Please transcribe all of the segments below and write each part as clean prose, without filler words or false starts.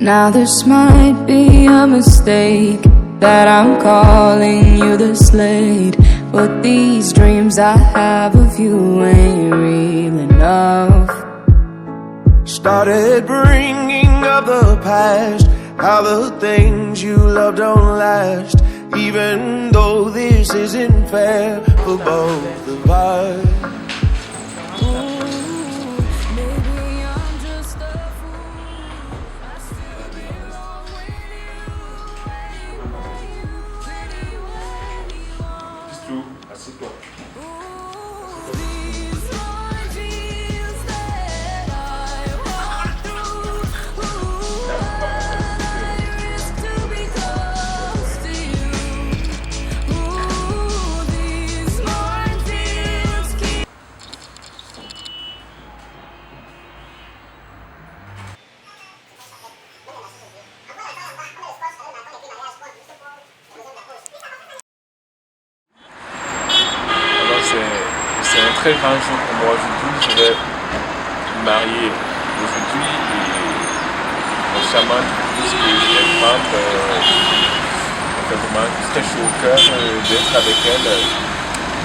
Now this might be a mistake that I'm calling you the Slade, but these dreams I have of you ain't real enough. Started bringing up the past, how the things you love don't last, even though this isn't fair for both of us. C'est un très grand jour pour moi aujourd'hui. Je vais me marier aujourd'hui et mon chaman dit que je vais prendre vraiment très chaud au cœur d'être avec elle.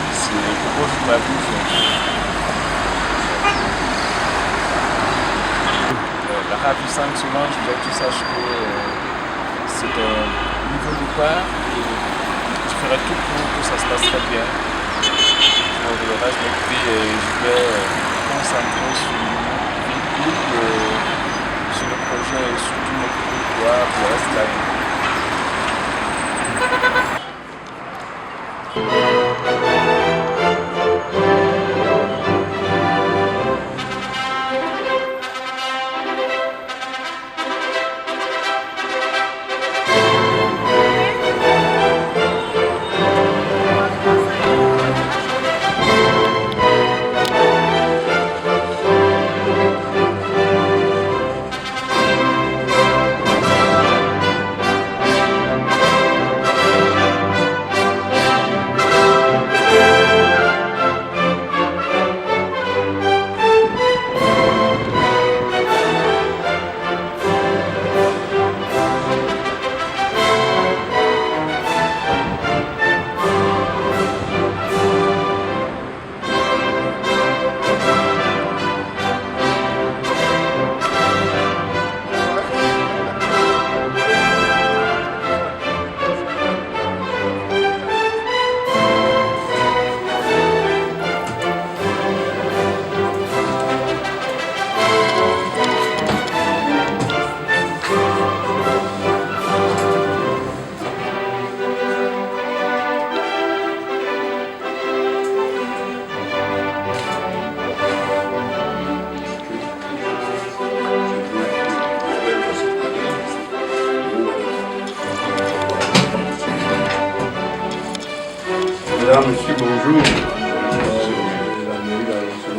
C'est le plus beau jour de ma vie aujourd'hui. La ravissante Solange, je voudrais que tu saches que c'est un nouveau départ et je ferai tout pour que ça se passe très bien. Pour le reste de notre vie, je vais me concentrer sur le couple, sur le projet et surtout m'occuper de toi pour le reste de la vie. Mesdames, Messieurs, bonjour. C'est la mairie d'Alençon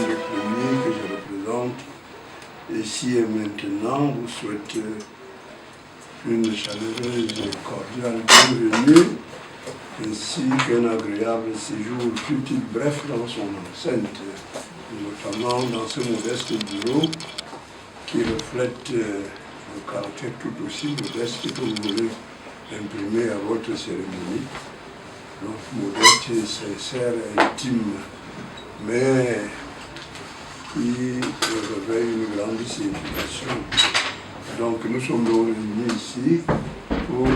de premier que je représente ici et maintenant. Vous souhaite une chaleureuse et cordiale bienvenue ainsi qu'un agréable séjour fut-il bref dans son enceinte, notamment dans ce modeste bureau qui reflète le caractère tout aussi modeste que vous voulez imprimer à votre cérémonie. Donc modeste et sincère et intime, mais qui revêt une grande signification. Donc nous sommes réunis ici pour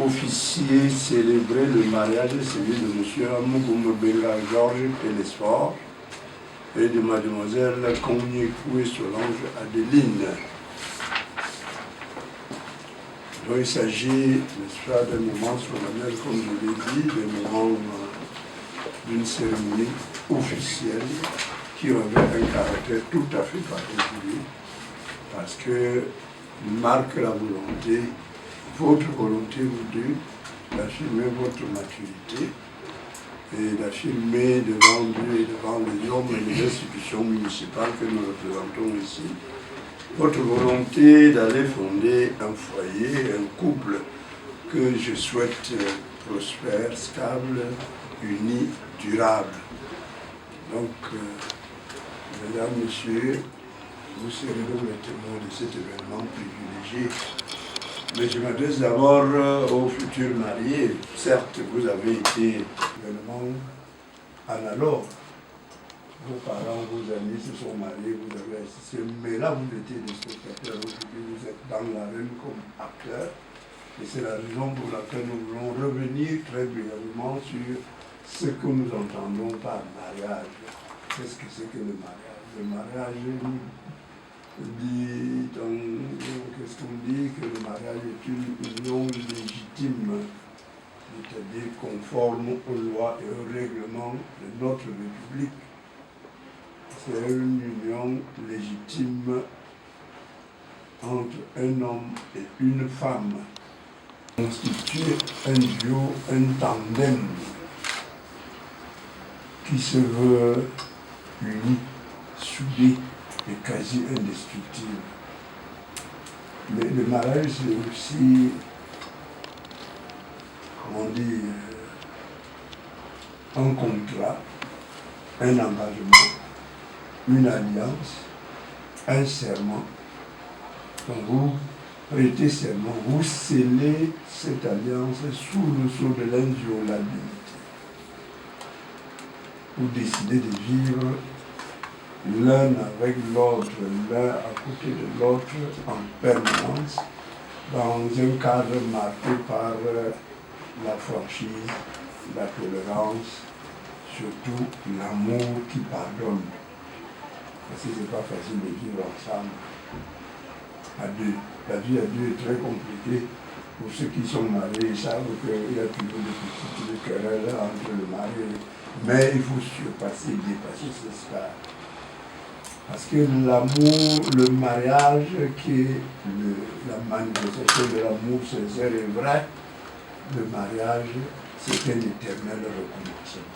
officier, célébrer le mariage civil de M. Amougoume Benga Georges Télésphore et de Mademoiselle Konyekoué Solange Adeline. Donc il s'agit, n'est-ce pas, d'un moment solennel, comme je l'ai dit, d'un moment d'une cérémonie officielle qui revêt un caractère tout à fait particulier, parce que marque la volonté, votre volonté, vous deux, d'affirmer votre maturité et d'affirmer devant Dieu et devant les hommes et les institutions municipales que nous représentons ici, votre volonté d'aller fonder un foyer, un couple que je souhaite prospère, stable, uni, durable. Donc, mesdames, messieurs, vous serez donc les témoins de cet événement privilégié. Mais je m'adresse d'abord aux futurs mariés. Certes, vous avez été événement analogue. Vos parents, vos amis se sont mariés, vous avez assisté, mais là vous étiez des spectateurs, aujourd'hui vous êtes dans l'arène comme acteurs, et c'est la raison pour laquelle nous voulons revenir très brièvement sur ce que nous entendons par mariage. Qu'est-ce que c'est que le mariage? Le mariage dit, qu'est-ce qu'on dit? Que le mariage est une union légitime, c'est-à-dire conforme aux lois et aux règlements de notre République. C'est une union légitime entre un homme et une femme. Constituer un duo, un tandem qui se veut uni, soudé et quasi indestructible. Mais le mariage, c'est aussi, comment dire, un contrat, un engagement, une alliance, un serment. Quand vous prêtez serment, vous scellez cette alliance sous le sceau de l'inviolabilité. Vous décidez de vivre l'un avec l'autre, l'un à côté de l'autre en permanence, dans un cadre marqué par la franchise, la tolérance, surtout l'amour qui pardonne. Parce que ce n'est pas facile de vivre ensemble à deux. La vie à deux est très compliquée. Pour ceux qui sont mariés, ils savent qu'il y a toujours des petites querelles entre le mari. Mais il faut surpasser, dépasser ce stade. Parce que l'amour, le mariage, qui est la manifestation de l'amour sincère et vrai, le mariage, c'est un éternel recommencement.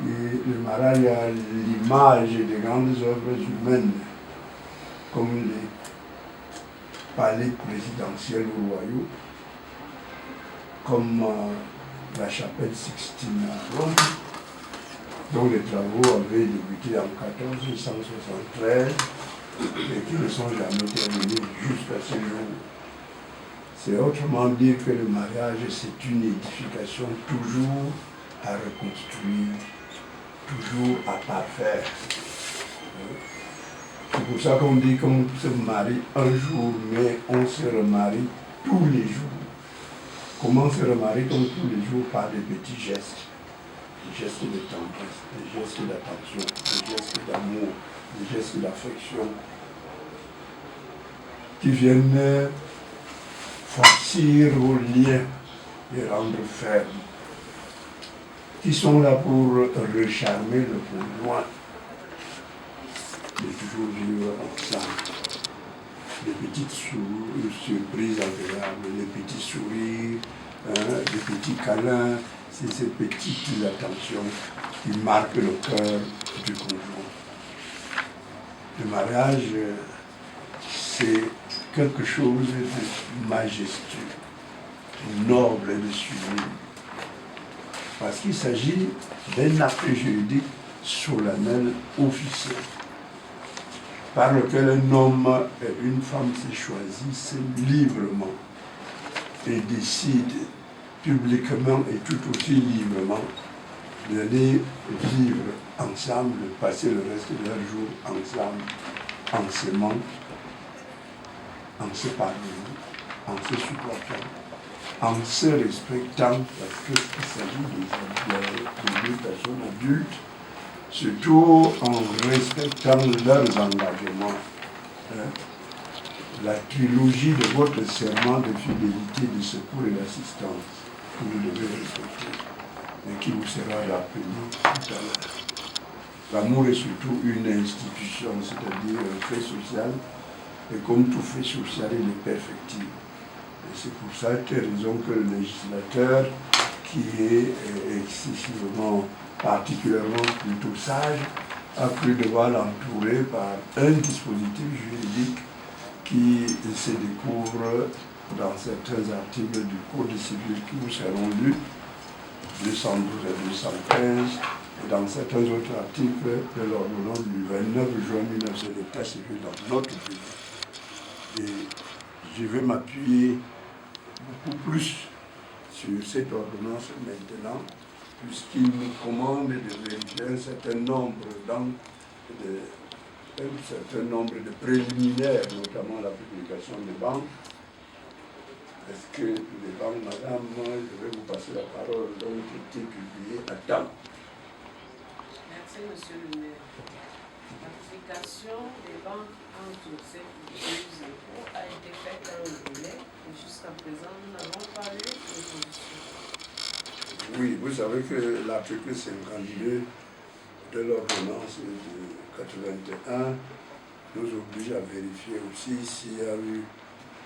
Et le mariage a l'image des grandes œuvres humaines, comme les palais présidentiels ou royaux, comme la chapelle Sixtine à Rome, dont les travaux avaient débuté en 1473 et qui ne sont jamais terminés jusqu'à ce jour. C'est autrement dire que le mariage, c'est une édification toujours à reconstruire, toujours à parfaire. C'est pour ça qu'on dit qu'on se marie un jour, mais on se remarie tous les jours. Comment se remarier comme tous les jours? Par des petits gestes. Des gestes de tendresse, des gestes d'attention, des gestes d'amour, des gestes d'affection qui viennent farcir aux liens et rendre fermes, qui sont là pour recharmer le conjoint, de toujours vivre ensemble. Des petites surprises agréables, des petits sourires, des petits câlins, c'est ces petites attentions qui marquent le cœur du conjoint. Le mariage, c'est quelque chose de majestueux, de noble et de sublime. Parce qu'il s'agit d'un acte juridique solennel officiel, par lequel un homme et une femme se choisissent librement et décident publiquement et tout aussi librement d'aller vivre ensemble, de passer le reste de leur jour ensemble, en s'aimant, en se pardonnant, en se supportant, en se respectant, parce qu'il s'agit de deux personnes adultes, surtout en respectant leurs engagements. La trilogie de votre serment de fidélité, de secours et d'assistance que vous devez respecter et qui vous sera rappelé tout à l'heure. L'amour est surtout une institution, c'est-à-dire un fait social, et comme tout fait social, il est perfectible. Et c'est pour cette raison que le législateur, qui est excessivement, particulièrement plutôt sage, a cru devoir l'entourer par un dispositif juridique qui se découvre dans certains articles du Code civil qui vous seront lus, 212 à 215, Et dans certains autres articles de l'ordonnance du 29 juin 1900 de l'état civil dans notre pays. Et je vais m'appuyer beaucoup plus sur cette ordonnance maintenant, puisqu'il nous commande de vérifier un certain nombre de préliminaires, notamment la publication des banques. Est-ce que les banques, madame, je vais vous passer la parole, ont été publiées à temps? Merci, monsieur le maire. La publication des banques entre ces deux impôts a été faite dans le délai et jusqu'à présent, nous n'avons pas eu d'opposition. Oui, vous savez que l'article 52 de l'ordonnance de 81 nous oblige à vérifier aussi s'il y a eu,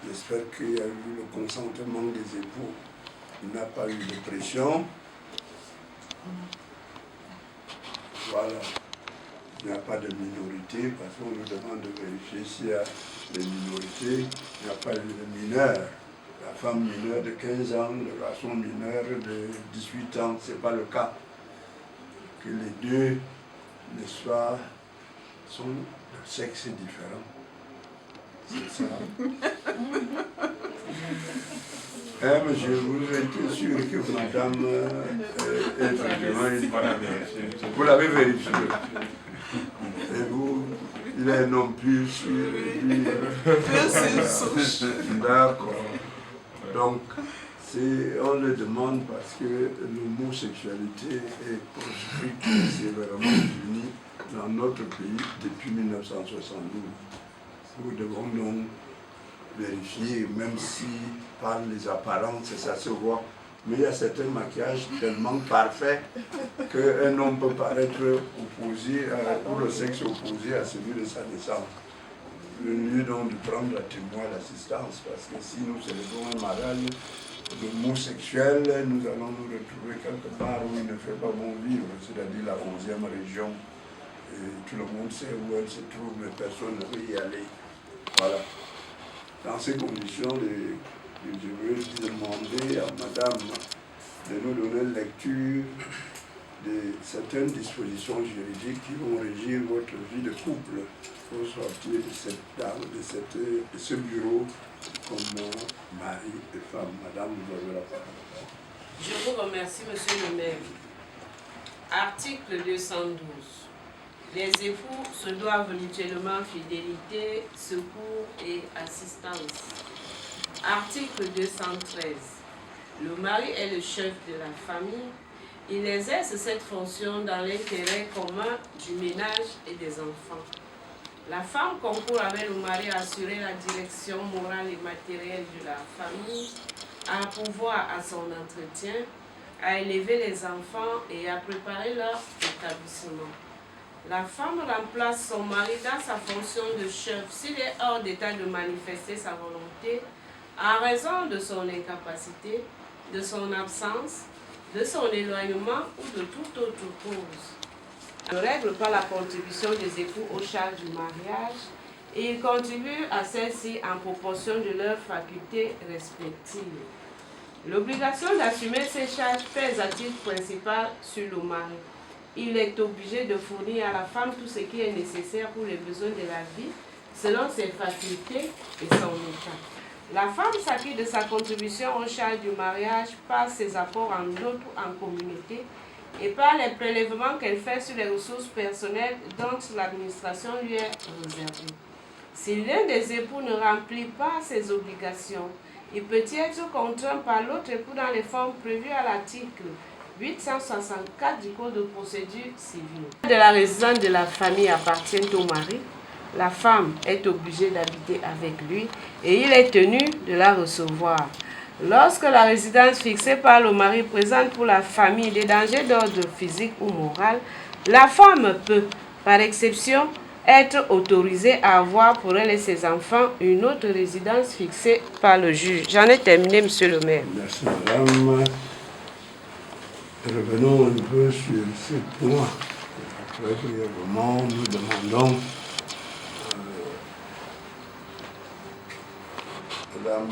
j'espère qu'il y a eu le consentement des époux. Il n'y a pas eu de pression. Voilà. Il n'y a pas de minorité, parce qu'on nous demande de vérifier s'il y a des minorités. Il n'y a pas eu de mineurs. La femme mineure de 15 ans, le garçon mineur de 18 ans, ce n'est pas le cas. Que les deux, n'est-ce pas, sont de sexe différent. C'est ça. Mais je vous êtes sûr que madame vous l'avez vérifié. Et vous, il est non plus sûr. D'accord. Donc, on le demande parce que l'homosexualité est proscrite sévèrement punie dans notre pays depuis 1972. Nous devons donc vérifier, même si par les apparences, ça se voit. Mais il y a certains maquillages tellement parfaits qu'un homme peut paraître opposé, ou le sexe opposé à celui de sa naissance. Le lieu donc de prendre à témoin l'assistance, parce que si nous célébrons un mariage homosexuel, nous allons nous retrouver quelque part où il ne fait pas bon vivre, c'est-à-dire la 11e région. Et tout le monde sait où elle se trouve, mais personne ne veut y aller. Voilà. Dans ces conditions, je veux demander à madame de nous donner lecture de certaines dispositions juridiques qui vont régir votre vie de couple au sortir de cette dame, de ce bureau comme mari et femme. Madame, vous avez la parole. Je vous remercie, monsieur le maire. Article 212. Les époux se doivent mutuellement fidélité, secours et assistance. Article 213. Le mari est le chef de la famille. Il exerce cette fonction dans l'intérêt commun du ménage et des enfants. La femme concourt avec le mari à assurer la direction morale et matérielle de la famille, à pourvoir à son entretien, à élever les enfants et à préparer leur établissement. La femme remplace son mari dans sa fonction de chef s'il est hors d'état de manifester sa volonté en raison de son incapacité, de son absence, de son éloignement ou de toute autre cause. Il ne règle pas la contribution des époux aux charges du mariage et il contribue à celle-ci en proportion de leurs facultés respectives. L'obligation d'assumer ces charges pèse à titre principal sur le mari. Il est obligé de fournir à la femme tout ce qui est nécessaire pour les besoins de la vie, selon ses facultés et son état. La femme s'acquitte de sa contribution aux charges du mariage par ses apports en dot ou en communauté et par les prélèvements qu'elle fait sur les ressources personnelles dont l'administration lui est réservée. Si l'un des époux ne remplit pas ses obligations, il peut y être contraint par l'autre époux dans les formes prévues à l'article 864 du Code de procédure civile. De la résidence de la famille appartient au mari. La femme est obligée d'habiter avec lui et il est tenu de la recevoir. Lorsque la résidence fixée par le mari présente pour la famille des dangers d'ordre physique ou moral, la femme peut, par exception, être autorisée à avoir pour elle et ses enfants une autre résidence fixée par le juge. J'en ai terminé, monsieur le maire. Merci, madame. Revenons un peu sur ce point. Très brièvement, nous demandons madame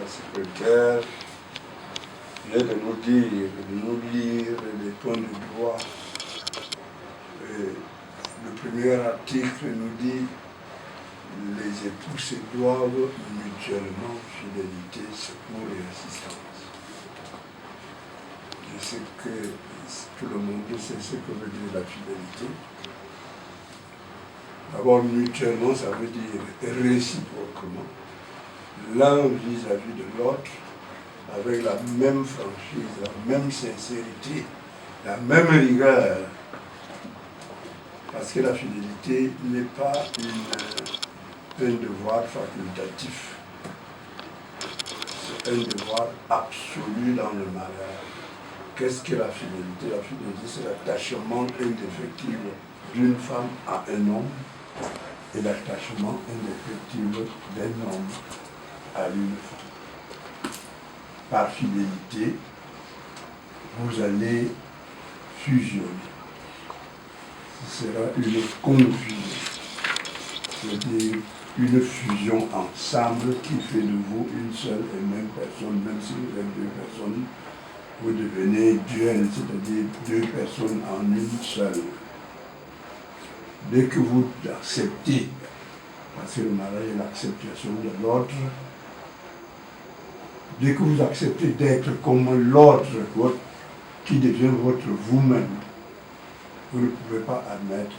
la secrétaire de nous dire, de nous lire les points de droit dernier article nous dit les époux se doivent mutuellement fidélité, secours et assistance. Je sais que tout le monde sait ce que veut dire la fidélité. D'abord, mutuellement, ça veut dire réciproquement, l'un vis-à-vis de l'autre, avec la même franchise, la même sincérité, la même rigueur. Parce que la fidélité n'est pas un devoir facultatif, c'est un devoir absolu dans le mariage. Qu'est-ce que la fidélité? La fidélité, c'est l'attachement indéfectible d'une femme à un homme et l'attachement indéfectible d'un homme à une femme. Par fidélité, vous allez fusionner. Ce sera une confusion, c'est-à-dire une fusion ensemble qui fait de vous une seule et même personne, même si vous êtes deux personnes, vous devenez duel, c'est-à-dire deux personnes en une seule. Dès que vous acceptez, parce que le mariage est l'acceptation de l'autre, dès que vous acceptez d'être comme l'autre, qui devient votre vous-même, vous ne pouvez pas admettre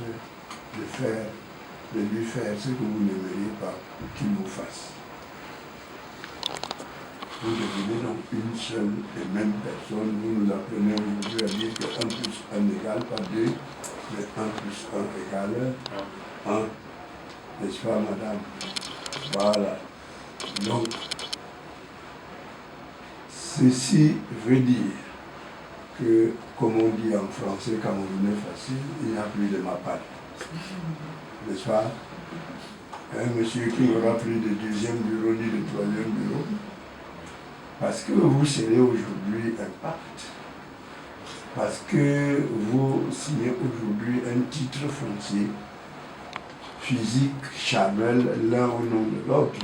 de lui faire ce que vous n'aimeriez pas qu'il vous fasse. Vous devenez donc une seule et même personne. Vous nous apprenez aujourd'hui à dire que 1 plus 1 égale pas 2, mais 1 plus 1 égale 1. N'est-ce pas, madame? Voilà. Donc, ceci veut dire que, comme on dit en français, quand on est facile, il n'y a plus de ma part. N'est-ce pas? Un monsieur qui n'aura plus de deuxième bureau ni de troisième bureau, parce que vous scellez aujourd'hui un pacte, parce que vous signez aujourd'hui un titre foncier, physique, charnel, l'un au nom de l'autre,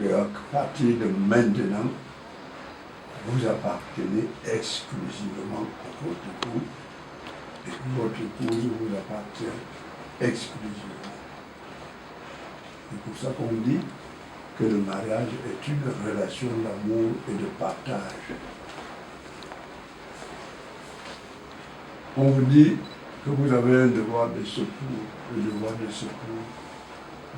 et à partir de maintenant, vous appartenez exclusivement à votre époux, et votre épouse vous appartient exclusivement. C'est pour ça qu'on dit que le mariage est une relation d'amour et de partage. On vous dit que vous avez un devoir de secours. Le devoir de secours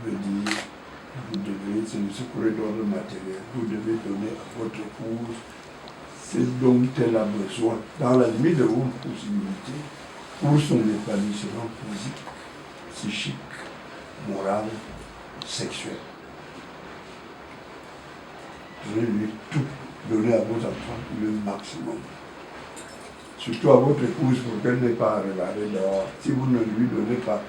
veut dire que vous devez, c'est le secours d'ordre matériel, vous devez donner à votre épouse ce dont elle a besoin, dans la limite de vos possibilités, pour son épanouissement physique, psychique, moral, sexuel. Donnez-lui tout, donnez à vos enfants le maximum. Surtout à votre épouse pour qu'elle n'ait pas à regarder dehors. Si vous ne lui donnez pas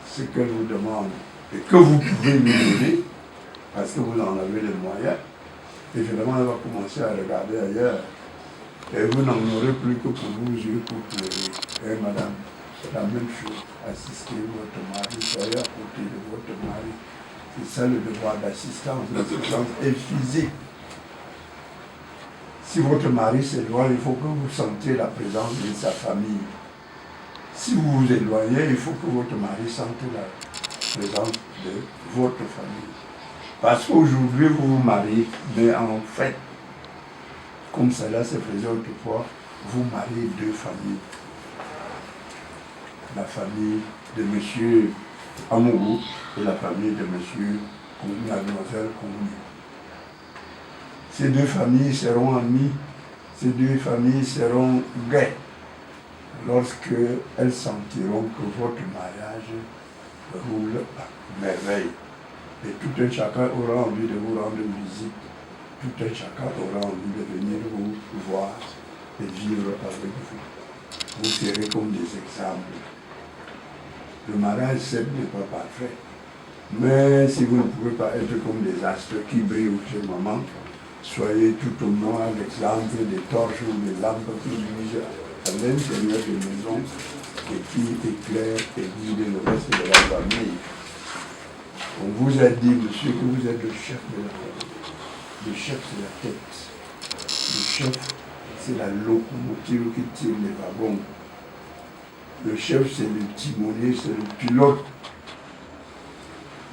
ce qu'elle vous demande et que vous pouvez lui donner, parce que vous en avez les moyens, évidemment elle va commencer à regarder ailleurs. Et vous n'en aurez plus que pour vos yeux pour pleurer. Et madame, la même chose, assistez votre mari, soyez à côté de votre mari. C'est ça le devoir d'assistance. L'assistance est physique. Si votre mari s'éloigne, il faut que vous sentiez la présence de sa famille. Si vous vous éloignez, il faut que votre mari sente la présence de votre famille. Parce qu'aujourd'hui, vous vous mariez, mais en fait, comme cela se faisait autrefois, vous mariez deux familles. La famille de monsieur Amourou et la famille de monsieur Mademoiselle Koumi. Ces deux familles seront amies, ces deux familles seront gaies lorsqu'elles sentiront que votre mariage roule à merveille. Et tout un chacun aura envie de vous rendre visite, tout un chacun aura envie de venir vous voir et vivre avec vous. Vous serez comme des exemples. Le mariage, certes, n'est pas parfait. Mais si vous ne pouvez pas être comme des astres qui brillent au ce moment, soyez tout au moins l'exemple des torches ou des lampes qui luisent à l'intérieur des maisons et qui éclairent et guident le reste de la famille. On vous a dit, monsieur, que vous êtes le chef de la famille. Le chef, c'est la tête. Le chef, c'est la locomotive qui tire les wagons. Le chef, c'est le timonier, c'est le pilote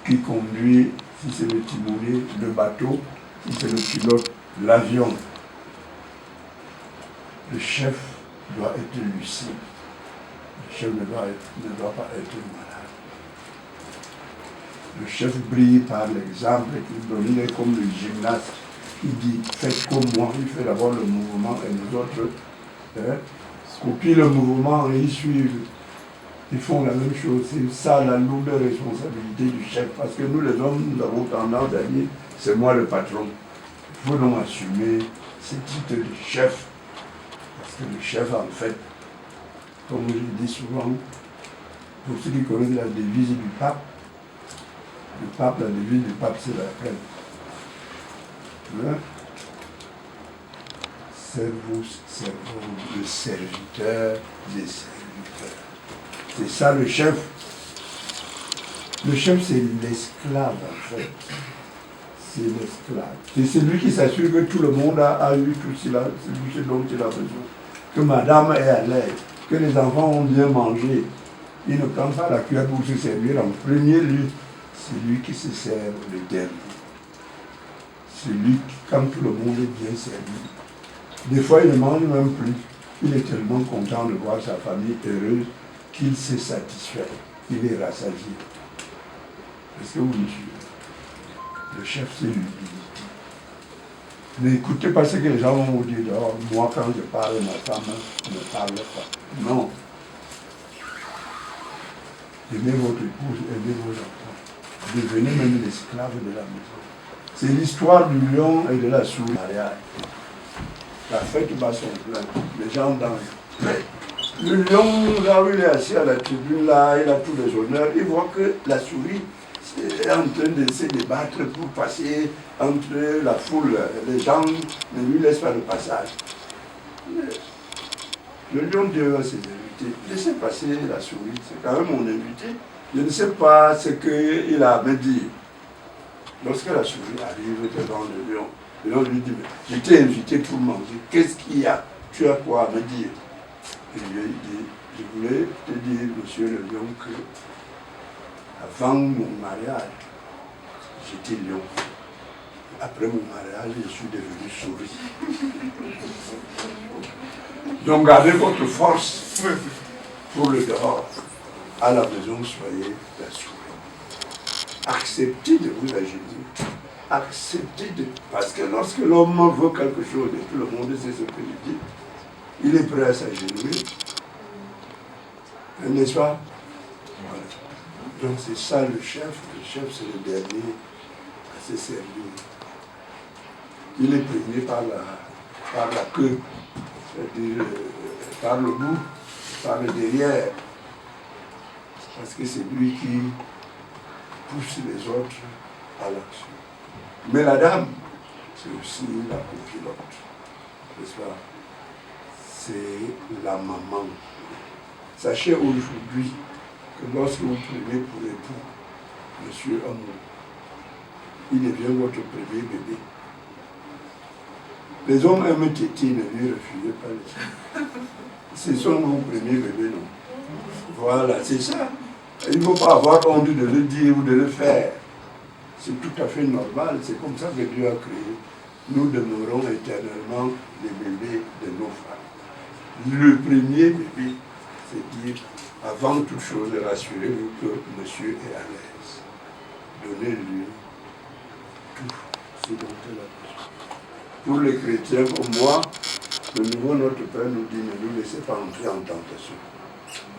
qui conduit, si c'est le timonier, le bateau, si c'est le pilote, l'avion. Le chef doit être lucide. Le chef ne doit pas être malade. Le chef brille par l'exemple qu'il donne. Il est comme le gymnaste. Il dit, faites comme moi. Il fait d'abord le mouvement et nous autres copient le mouvement et ils suivent. Ils font la même chose. C'est ça la lourde responsabilité du chef. Parce que nous les hommes, nous avons tendance à dire, c'est moi le patron. Il faut donc assumer ce titre de chef. Parce que le chef, en fait, comme je le dis souvent, pour ceux qui connaissent la devise du pape, la devise du pape, c'est laquelle? Servus servum, le serviteur des serviteurs. C'est ça le chef. Le chef, c'est l'esclave, en fait. C'est l'esclave. C'est celui qui s'assure que tout le monde a eu tout ce dont il a besoin. Que madame est à l'aise, que les enfants ont bien mangé. Il ne prend pas la cuillère pour se servir en premier lieu. C'est lui qui se sert le dernier. C'est lui qui, quand tout le monde est bien servi. Des fois, il ne mange même plus. Il est tellement content de voir sa famille heureuse qu'il s'est satisfait. Il est rassasié. Est-ce que vous me suivez? Le chef, c'est l'humilité. N'écoutez pas ce que les gens vont vous dire. Oh, moi, quand je parle, ma femme ne parle pas. Non. Aimez votre épouse, aimez vos enfants. Devenez même l'esclave de la maison. C'est l'histoire du lion et de la souris. La fête bat son plein. Les gens dansent. Le lion, là où il est assis à la tribune, là, il a tous les honneurs. Il voit que la souris est en train de se débattre pour passer entre la foule. Les gens ne lui laissent pas le passage. Le lion dit à ses invités, laissez passer la souris, c'est quand même mon invité. Je ne sais pas ce qu'il a à me dire. Lorsque la souris arrive devant le lion lui dit, je t'ai invité pour manger, qu'est-ce qu'il y a? Tu as quoi à me dire? Et lui dit, je voulais te dire, monsieur le lion, que avant mon mariage, j'étais lion. Après mon mariage, je suis devenu souris. Donc gardez votre force pour le dehors. À la maison, soyez la souris. Acceptez de vous agenouiller. Acceptez de... Parce que lorsque l'homme veut quelque chose, et tout le monde sait ce que je dis, il est prêt à s'agenouiller. N'est-ce pas? Voilà. Donc c'est ça le chef. Le chef, c'est le dernier à se servir. Il est prévenu par la queue, c'est-à-dire par le bout, par le derrière. Parce que c'est lui qui pousse les autres à l'action. Mais la dame, c'est aussi la copilote, n'est-ce pas? C'est la maman. Sachez aujourd'hui que lorsque vous prenez pour époux Monsieur Amour, il devient votre premier bébé. Les hommes aiment téter, ne lui refusez pas les hommes. Ce sont vos premiers bébés, non? Voilà, c'est ça. Il ne faut pas avoir honte de le dire ou de le faire. C'est tout à fait normal, c'est comme ça que Dieu a créé. Nous demeurons éternellement les bébés de nos femmes. Le premier bébé, c'est dire, avant toute chose, rassurez-vous que monsieur est à l'aise. Donnez-lui tout ce dont elle a besoin. Pour les chrétiens comme moi, le nouveau Notre Père nous dit, ne nous laissez pas entrer en tentation.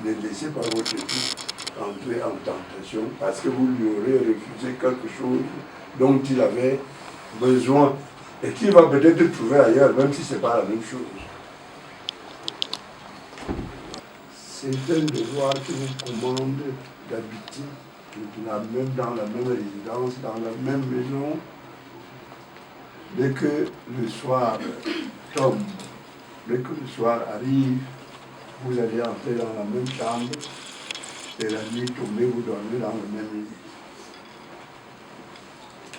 Ne laissez pas votre époux entrer en tentation parce que vous lui aurez refusé quelque chose dont il avait besoin et qu'il va peut-être trouver ailleurs, même si ce n'est pas la même chose. C'est un devoir qui vous commande d'habiter dans la même résidence, dans la même maison. Dès que le soir tombe, dès que le soir arrive, vous allez entrer dans la même chambre et la nuit tombée, vous dormez dans le même lit.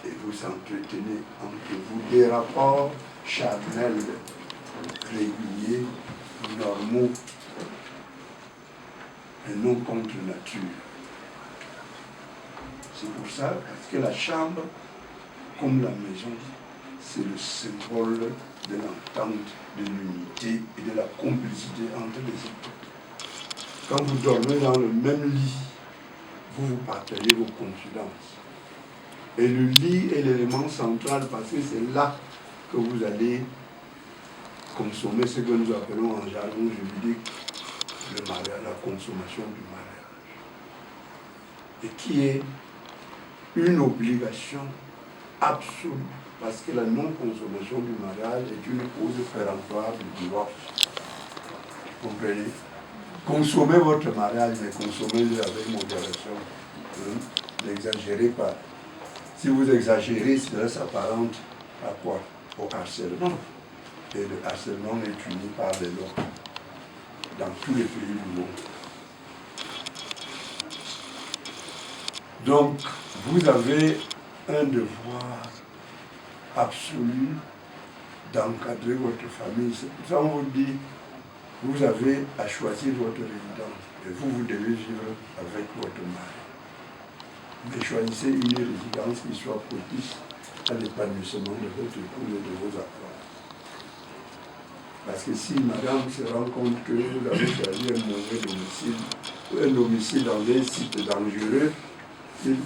Et vous entretenez entre vous des rapports charnels, réguliers, normaux. et non contre nature. C'est pour ça, parce que la chambre, comme la maison, c'est le symbole de l'entente, de l'unité et de la complicité entre les époux. Quand vous dormez dans le même lit, vous partagez vos confidences. Et le lit est l'élément central parce que c'est là que vous allez consommer ce que nous appelons en jargon juridique le mariage, la consommation du mariage. Et qui est une obligation absolue parce que la non-consommation du mariage est une cause péremptoire du divorce. Vous comprenez? Consommez votre mariage, mais consommez-le avec modération. N'exagérez pas. Si vous exagérez, cela s'apparente à quoi? Au harcèlement. Et le harcèlement est puni par les lois dans tous les pays du monde. Donc, vous avez un devoir absolu d'encadrer votre famille. C'est pour ça qu'on vous dit, vous avez à choisir votre résidence et vous devez vivre avec votre mari. Mais choisissez une résidence qui soit propice à l'épanouissement de votre époux et de vos enfants. Parce que si madame se rend compte que vous avez choisi un mauvais domicile, ou un domicile dans un site dangereux,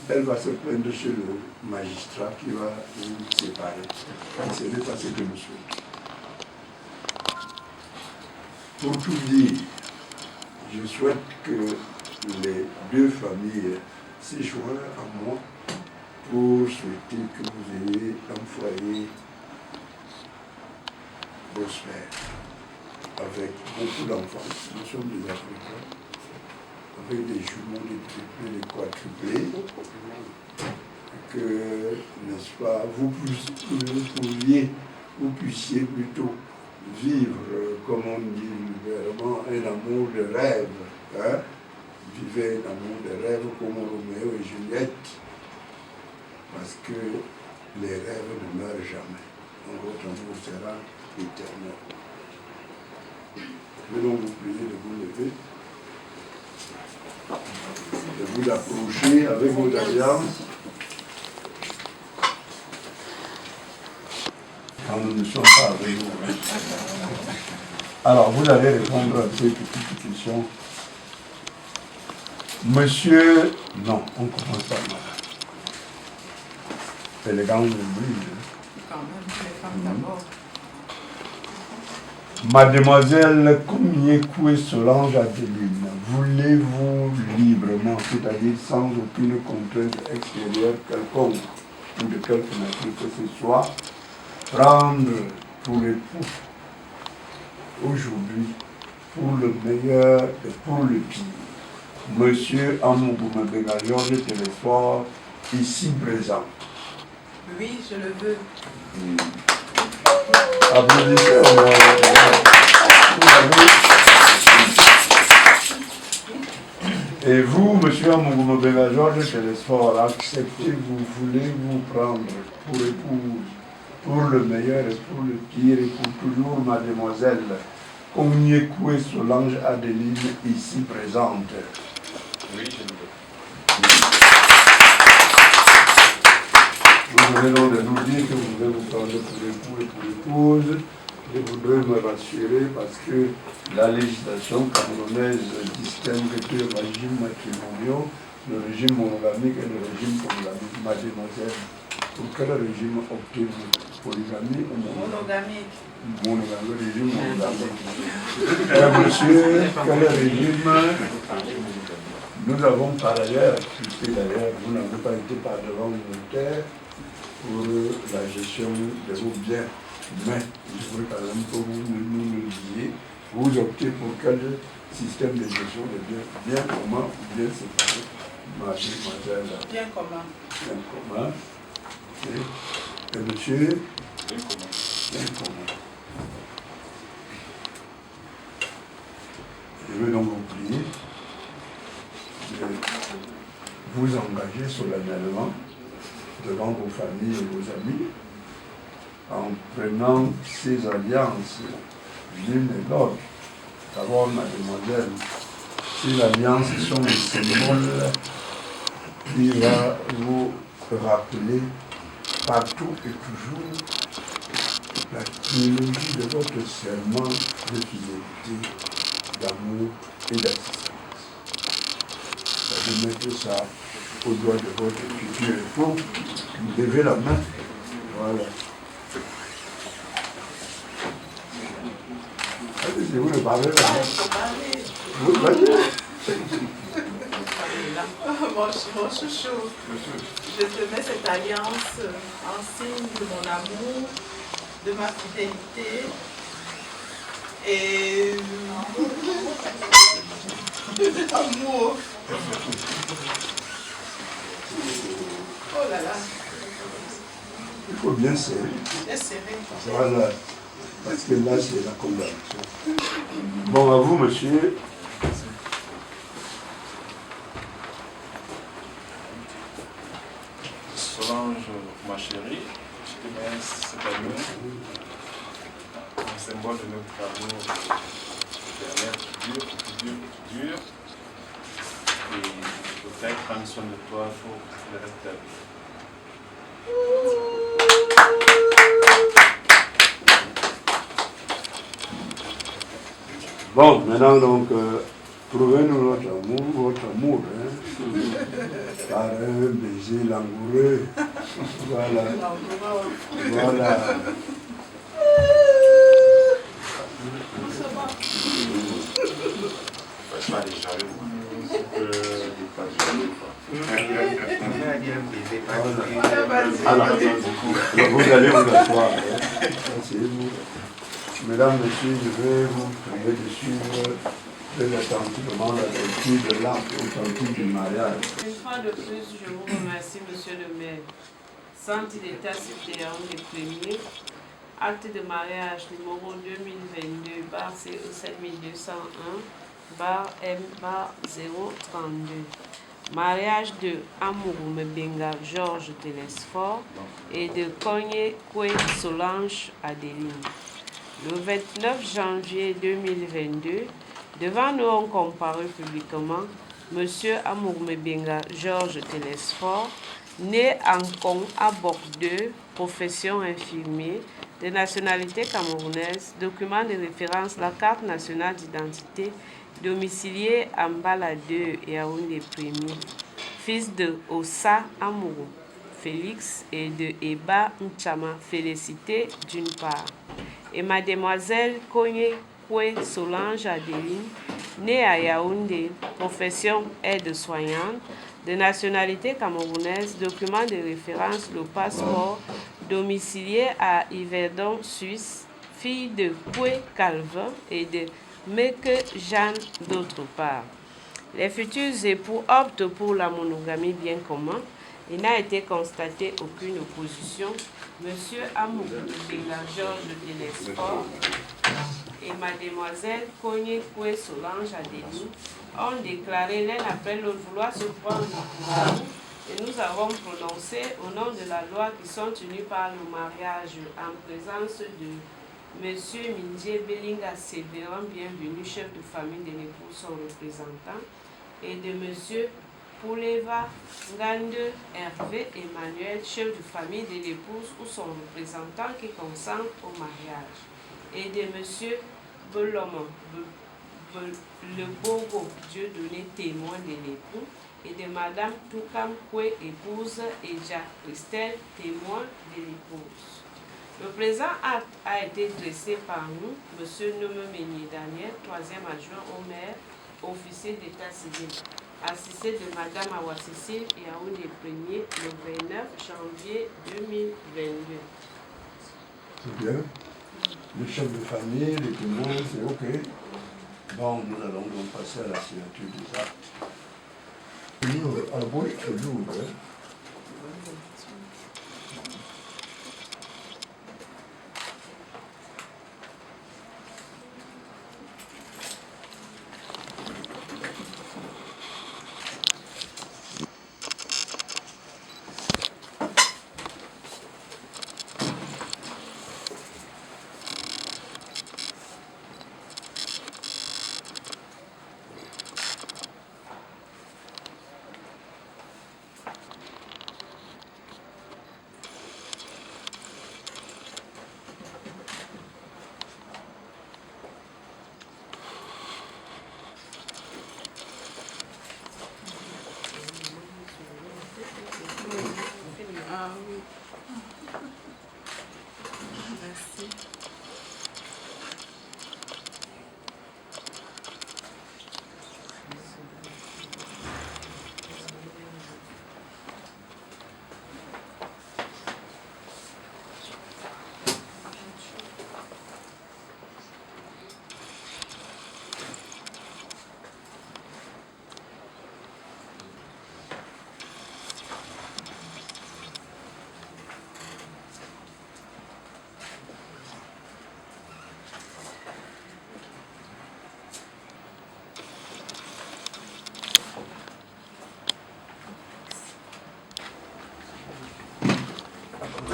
elle va se plaindre chez le magistrat qui va vous séparer. Et ce n'est pas ce que nous souhaitons. Pour tout dire, je souhaite que les deux familles s'éjoignent à moi pour souhaiter que vous ayez un foyer prospère, avec beaucoup d'enfants. Nous sommes des Africains, avec des jumeaux, des triplés, des quadruplés, que, n'est-ce pas, vous puissiez plutôt vivre, comme on dit vraiment, un amour de rêve. Hein? Vivez un amour de rêve comme Roméo et Juliette, parce que les rêves ne meurent jamais. Donc votre amour sera éternel. Je vais donc vous prier de vous lever, de vous approcher avec vos alliances. Quand nous ne sommes pas avec vous. Alors, vous allez répondre à ces petites questions. Monsieur, non, on ne commence pas mal. Élégant de brille. Quand même, les femmes d'abord. Mademoiselle Komiekoué Solange Adeline, voulez-vous librement, c'est-à-dire sans aucune contrainte extérieure quelconque ou de quelque nature que ce soit, prendre pour époux aujourd'hui, pour le meilleur et pour le pire, Monsieur Amougoume Georges Télésphore, ici présent? Oui, je le veux. Applaudissez au moins. Et vous, Monsieur Amougoume Georges Télésphore, acceptez-vous, voulez-vous prendre pour épouse, pour le meilleur et pour le pire, et pour toujours, mademoiselle Komiekoué Solange Adeline, ici présente? Oui, je le veux. Vous venez donc de nous dire que vous voulez vous prendre pour époux et pour épouse. Je voudrais me rassurer parce que la législation camerounaise distingue deux régimes matrimoniaux, le régime monogamique et le régime polygamique. Mademoiselle, pour quel régime optez-vous? Polygamie ou monogamique? Monogamie, régime monogamique. Monsieur, quel régime? Nous avons par ailleurs, puisque d'ailleurs vous n'avez pas été par devant le notaire pour la gestion de vos biens, mais je veux quand même que vous nous le disiez, vous optez pour quel système de gestion de biens? Bien commun ou bien séparé? Mademoiselle. Bien commun. Bien commun. Et monsieur? Bien commun. Bien commun. Je veux donc vous prier de vous engager solennellement devant vos familles et vos amis en prenant ces alliances l'une et l'autre. D'abord, mademoiselle Si l'alliance sont des symboles qui va vous rappeler partout et toujours la trilogie de votre serment de fidélité, d'amour et d'assistance. Vous mettez ça au doigt de votre futur époux, vous levez la main, voilà. Allez-y, vous ne parlez pas. Vous voyez? Mon chouchou, je te mets cette alliance en signe de mon amour, de ma fidélité et de l'amour. Oh là là. Il faut bien serrer. Bien serré. Voilà. Parce que là, c'est la condamnation. Bon, à vous, monsieur. Solange, ma chérie, je te mets cette alliance, un symbole de notre amour éternel qui dure, qui dure, qui dure. Et je voudrais prendre soin de toi pour le reste de ta vie. Bon, maintenant, donc, prouvez-nous votre amour, hein, par un baiser langoureux. Voilà. Voilà. Pas les jaloux. Alors, vous allez vous asseoir. Asseyez-vous. Mesdames, Messieurs, je vais vous prier de suivre très attentivement la lecture de l'acte authentique du mariage. Une fois de plus, je vous remercie, Monsieur le maire. Centre d'État suppléant des premiers, acte de mariage numéro 2022, barre CE 7201, barre M, barre 032. Mariage de Amouroume Benga Georges Télesphore et de Cogné Koué Solange Adeline. Le 29 janvier 2022, devant nous ont comparu publiquement M. Amouroume Benga Georges Télesphore, né en Kong à Bordeaux, profession infirmier, de nationalité camerounaise, document de référence la carte nationale d'identité, domicilié à Mbala 2 et Yaoundé 1er, fils de Ossa Amourou Félix et de Eba Nchama Félicité d'une part, et mademoiselle Cogné Koué Solange Adeline, née à Yaoundé, profession aide-soignante, de nationalité camerounaise, document de référence le passeport, domicilié à Yverdon, Suisse, fille de Koué Calvin et de Meke Jeanne d'autre part. Les futurs époux optent pour la monogamie bien commun. Il n'a été constaté aucune opposition. Monsieur Amouroume Benga Georges Télesphore et mademoiselle Cogné Koué Solange Adeline ont déclaré l'un après l'autre vouloir se prendre pour nous, et nous avons prononcé au nom de la loi qui sont tenues par le mariage en présence de Monsieur Mindje Belinga Sévérin, bienvenu, chef de famille de l'époux, son représentant, et de Monsieur Pouleva Ngande Hervé Emmanuel, chef de famille de l'épouse ou son représentant qui consent au mariage, et de Monsieur Belomon Le Bogo, Dieu donné témoin de l'époux, et de Madame Toukam Koué, épouse, et Jacques Christelle, témoin de l'épouse. Le présent acte a été dressé par nous, M. Nomme Meunier Daniel, 3e adjoint au maire, officier d'état civil, assisté de Mme Awa Cécile et Yaoundé 1er le 29 janvier 2022. C'est bien. Le chef de famille, les témoins, c'est OK. Bon, nous allons donc passer à la signature des actes. À la bouche, c'est lourd, hein?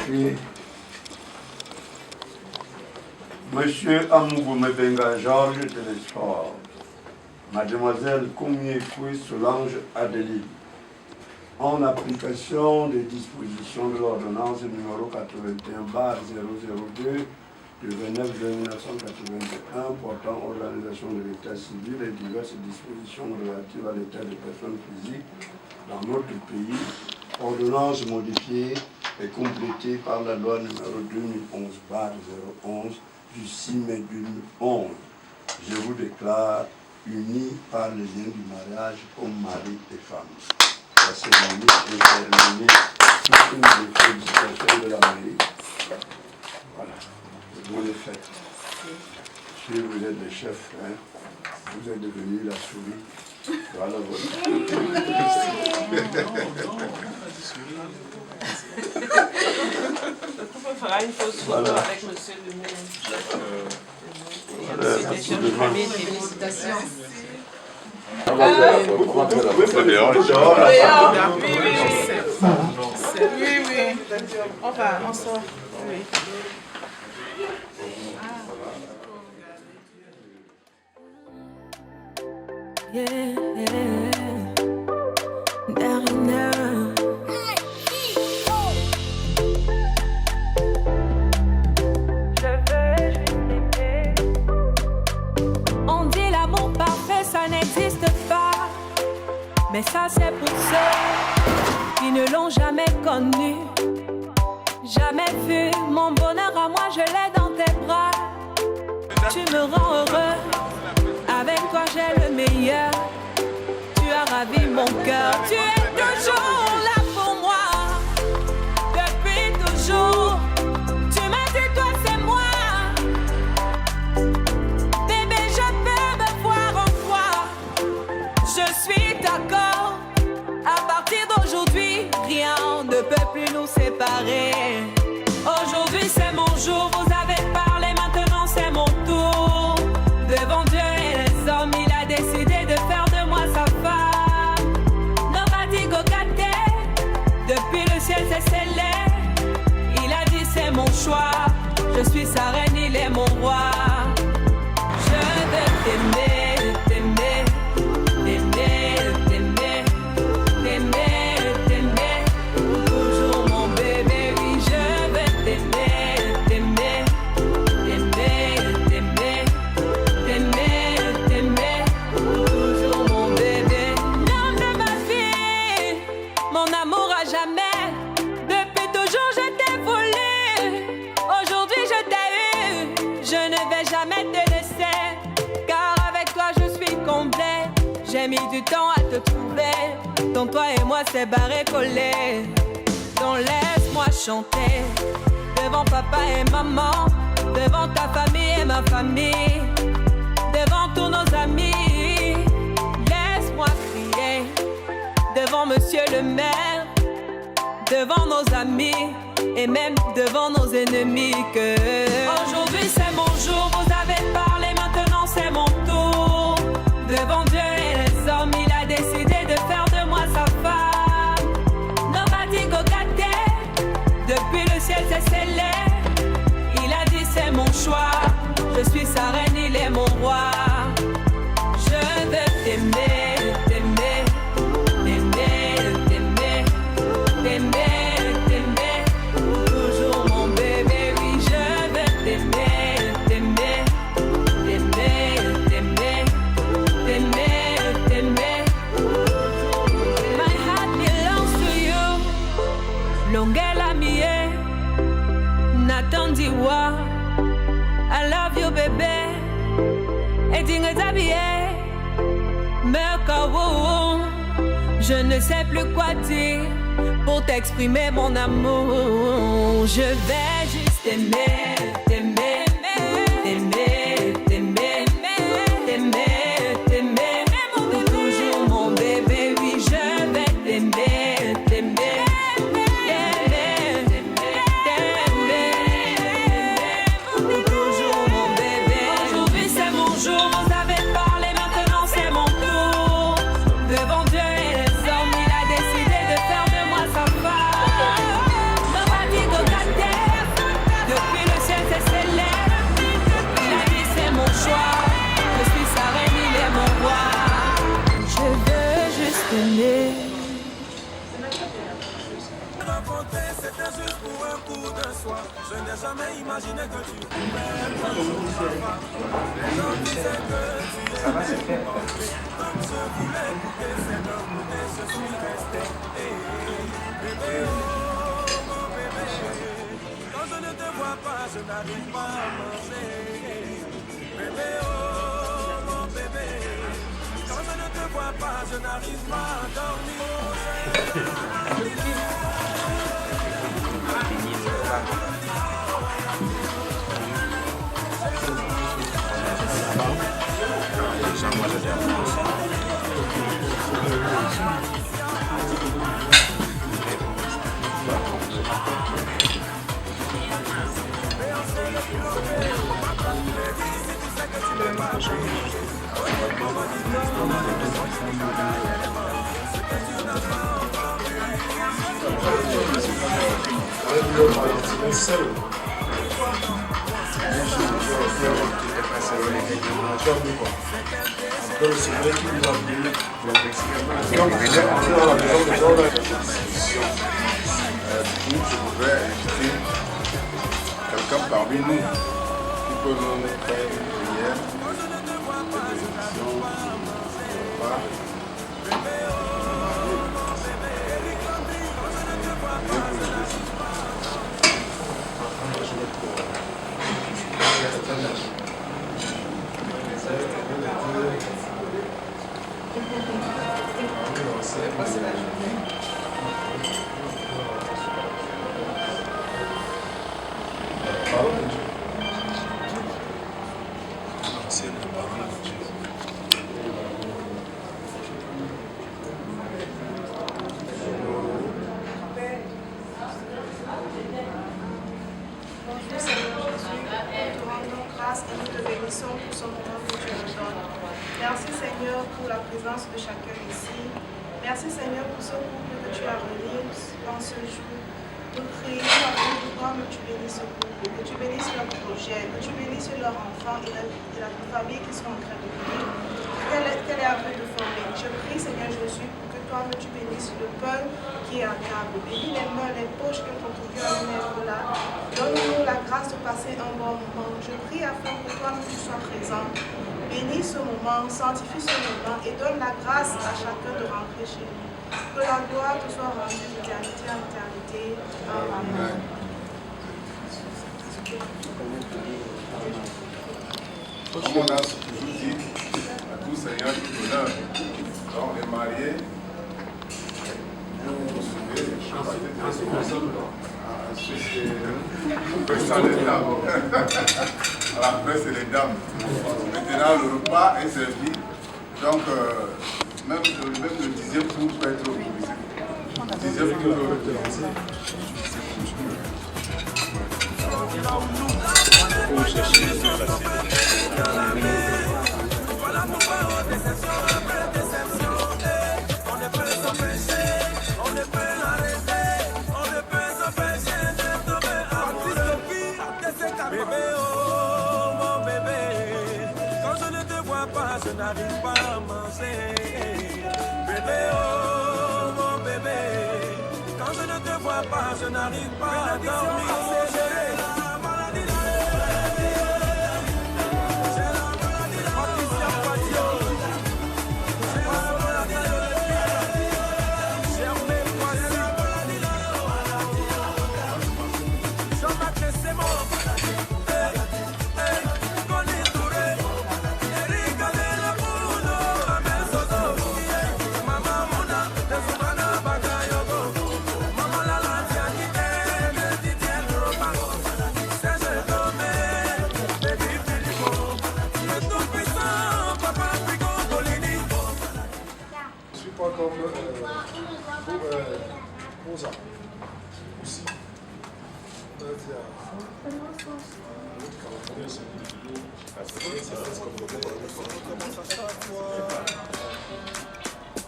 Merci. Monsieur Amougou Mebenga Georges Télésphore, Mademoiselle Koumiekwe Solange Adélie, en application des dispositions de l'ordonnance numéro 81/002 du 29 juin 1981 portant organisation de l'état civil et diverses dispositions relatives à l'état des personnes physiques dans notre pays, ordonnance modifiée et complétée par la loi numéro 2011/011 du 6 mai 2011. Je vous déclare unis par les liens du mariage comme mari et femme. La cérémonie est terminée. Toutes les félicitations de la mairie. Voilà. Bonne fête. Si vous êtes le chef, hein, vous êtes devenu la souris. Voilà votre. On fera une pause photo avec monsieur le maire. Félicitations, félicitations. Oui, on va, on sort. Oui. On dit l'amour parfait, ça n'existe pas. Mais ça, c'est pour ceux qui ne l'ont jamais connu. Jamais vu mon bonheur à moi, je l'ai dans tes bras. Tu me rends heureux, avec toi j'ai le meilleur. Tu as ravi mon cœur, tu es toujours là pour moi. Depuis toujours, tu m'as dit toi c'est moi. Bébé, je peux me voir en toi. Je suis d'accord, à partir d'aujourd'hui, rien ne peut plus nous séparer. Aujourd'hui c'est mon jour, vous avez parlé, maintenant c'est mon tour. Devant Dieu et les hommes, il a décidé de faire de moi sa femme. Nobody go got it. Depuis le ciel c'est scellé. Il a dit c'est mon choix. Je suis sa reine, il est mon roi. Je veux t'aimer, t'aimer, t'aimer, t'aimer, t'aimer, t'aimer. Toujours mon bébé, oui, je veux t'aimer, t'aimer, t'aimer, t'aimer, t'aimer, t'aimer. Toujours mon bébé. L'homme de ma vie, mon amour à jamais. Depuis toujours je t'ai voulu. Aujourd'hui je t'ai eu. Je ne vais jamais te laisser, car avec toi je suis complet. J'ai mis du temps à te trouver. Donc toi et moi c'est barré collé. Donc laisse-moi chanter devant papa et maman, devant ta famille et ma famille, devant tous nos amis. Laisse-moi crier devant monsieur le maire, devant nos amis et même devant nos ennemis que aujourd'hui c'est mon jour, vous avez parlé, maintenant c'est mon tour. Devant Dieu et les hommes, il a décidé de faire de moi sa femme. Nobody go got it. Depuis le ciel c'est scellé. Il a dit c'est mon choix. Je suis sa reine, il est mon roi. Je veux t'aimer, t'aimer, t'aimer, t'aimer, t'aimer, t'aimer. Toujours mon bébé, oui, je veux t'aimer, t'aimer, t'aimer, t'aimer, t'aimer, t'aimer. My heart belongs to you. Longela mie, Nathan Diwa. I love you, bébé. Et t'habiller, je ne sais plus quoi dire pour t'exprimer mon amour. Je vais juste t'aimer, t'aimer, t'aimer, t'aimer, t'aimer, t'aimer. Toujours mon bébé, oui, je vais t'aimer, t'aimer. Got t'aimer. C'était juste pour un coup de soir. Je n'ai jamais imaginé que tu pouvais être les gens disaient que tu étais comme je voulais goûter ces noms et je suis resté. Bébé, oh mon bébé, quand je ne te vois pas, je n'arrive pas à manger. Bébé, oh mon bébé, quand je ne te vois pas, je n'arrive pas à dormir. Je voudrais inviter quelqu'un parmi nous qui peut nous faire une prière, une bénédiction, pas. Merci Seigneur pour la présence de chacun ici. Merci Seigneur pour ce couple que tu as réuni dans ce jour. Nous prions afin que toi tu bénisses ce couple, que tu bénisses leur projet, que tu bénisses leurs enfants et la famille qui sont en train de venir. Qu'elle est en train de former. Je prie Seigneur Jésus pour que toi tu bénisses le pain qui est à table. Bénis les mains, les poches que ton cœur met là. Donne-nous la grâce de passer un bon moment. Je prie afin que toi tu sois présent. Bénis ce moment, sanctifie ce moment et donne la grâce à chacun de rentrer chez nous. Que la gloire te soit rendue d'éternité en éternité. Amen. Comme on a toujours dit à tout Seigneur tout honneur, quand on est marié, vous vous souvenez, les dames. À la fin, c'est les dames. Maintenant, le repas est servi. Donc, même le 10e tour peut être autorisé. Le 10e tour peut être autorisé. Je n'arrive pas à manger. Bébé, oh mon bébé, quand je ne te vois pas, je n'arrive pas à dormir.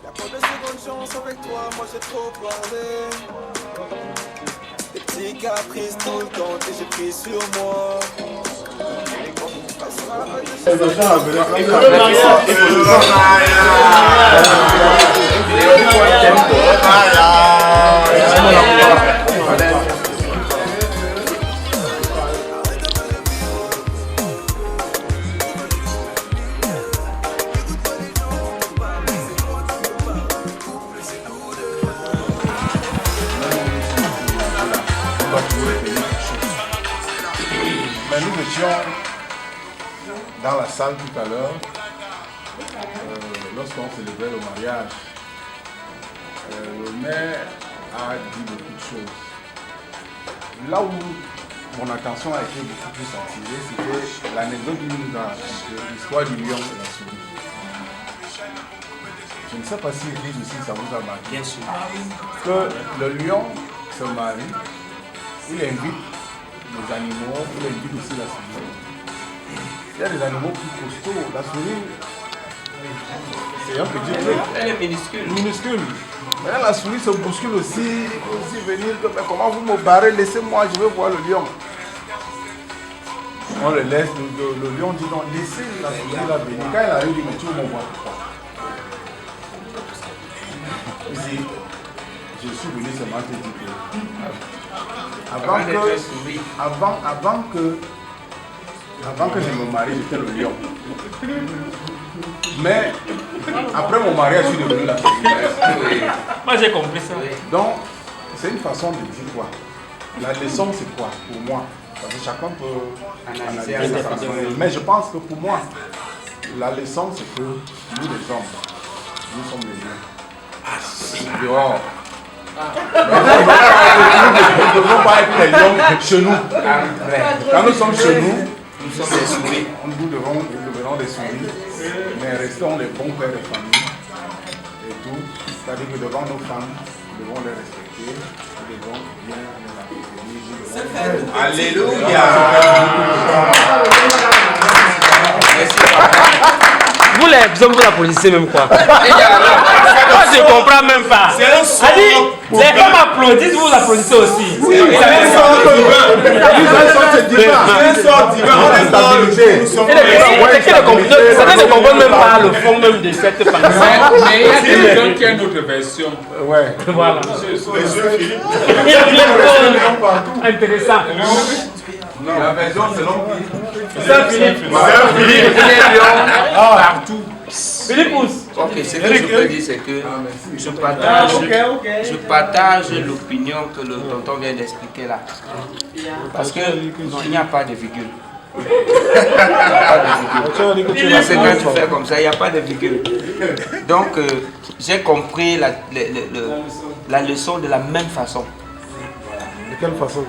Y'a pas de seconde chance avec toi, moi j'ai trop parlé. Des petits caprices tout le temps que j'ai pris sur moi. Le mariage nous étions dans la salle tout à l'heure, lorsqu'on célébrait le mariage. Le maire a dit beaucoup de choses. Là où mon attention a été beaucoup plus attirée, c'était l'anecdote qu'il nous a racontée, l'histoire du lion et la souris. Je ne sais pas si ça vous a marqué. Bien sûr. Que le lion se marie, il invite les animaux, il invite aussi la souris. Il y a des animaux plus costauds. La souris, c'est un petit truc. Elle est minuscule. Minuscule. Mais la souris se bouscule aussi, aussi venir. Mais comment vous me barrez? Laissez-moi, je veux voir le lion. On le laisse, le lion dit non, laissez la souris là venir. Quand elle arrive, il dit mais tu veux me voir pourquoi? Ici, je suis venu seulement te dire que avant que je me marie, j'étais le lion. Mais après mon mariage, je suis devenu la souris. Moi j'ai compris ça. Donc, c'est une façon de dire quoi. La leçon, c'est quoi pour moi? Parce que chacun peut analyser sa façon. Mais je pense que pour moi, la leçon, c'est que nous, les hommes, nous sommes les lions. Dehors. Nous ne devons pas être les lions chez nous. Quand nous sommes chez nous, nous sommes des souris. Nous devenons des souris. Mais restons les bons pères de famille. Et tout. C'est-à-dire que devant nos femmes, nous devons les respecter. Nous devons bien les accueillir. Alléluia. Vous les hommes, vous applaudissez même quoi? Moi je comprends même pas. Les femmes applaudissent, vous applaudissez aussi. Oui, c'est un sort divin. C'est un sort divin. On est stabilisé. Ça ne comprend même pas le fond même de cette famille. Mais il y a des gens qui ont une autre version. Ouais. Voilà. Intéressant. La version selon qui? Philippe. Partout. Philippe pousse. Ok, ce que je peux dire, c'est que je partage l'opinion que le tonton vient d'expliquer là. Parce que non, il n'y a pas de virgule. Il n'y a pas de virgule. Parce que quand tu fais comme ça, il n'y a pas de virgule. Donc, j'ai compris la leçon de la même façon. De quelle façon?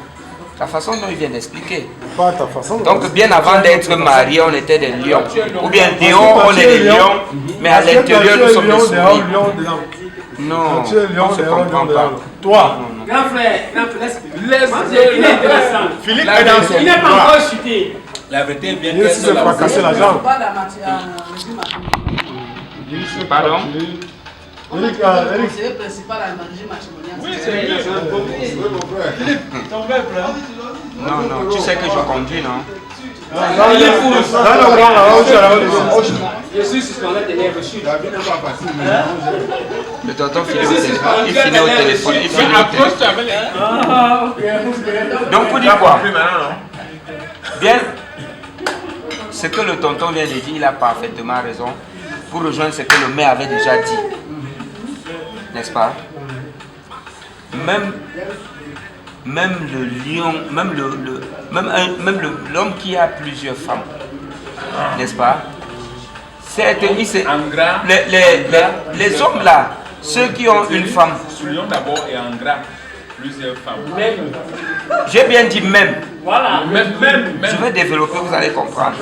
La façon dont il vient d'expliquer. Pas ta façon. Donc bien avant d'être mariés, on était des lions. Ou bien dehors, on est des lions, mais à l'intérieur, nous sommes des souris. Non, on ne se comprend pas. Toi, grand frère, il est intéressant. Philippe, il n'est pas encore chuté. La vérité est bien Il s'est fracassé la jambe. Pardon? Eric. C'est le principal à manger matrimonial. Oui, c'est bien. Philippe, ton père, Non, tu sais que je conduis, non? Je suis suspendu de l'air reçu. Le tonton finit au téléphone. Il finit au téléphone. Donc pour dire quoi? Bien, ce que le tonton vient de dire, il a parfaitement raison. Pour rejoindre ce que le maire avait déjà dit. N'est-ce pas? Même le lion, même l'homme qui a plusieurs femmes, n'est-ce pas? Les hommes là, ceux qui ont une femme. Le lion d'abord est en gras, plusieurs femmes. J'ai bien dit même. Voilà, même. Je vais développer, vous allez comprendre.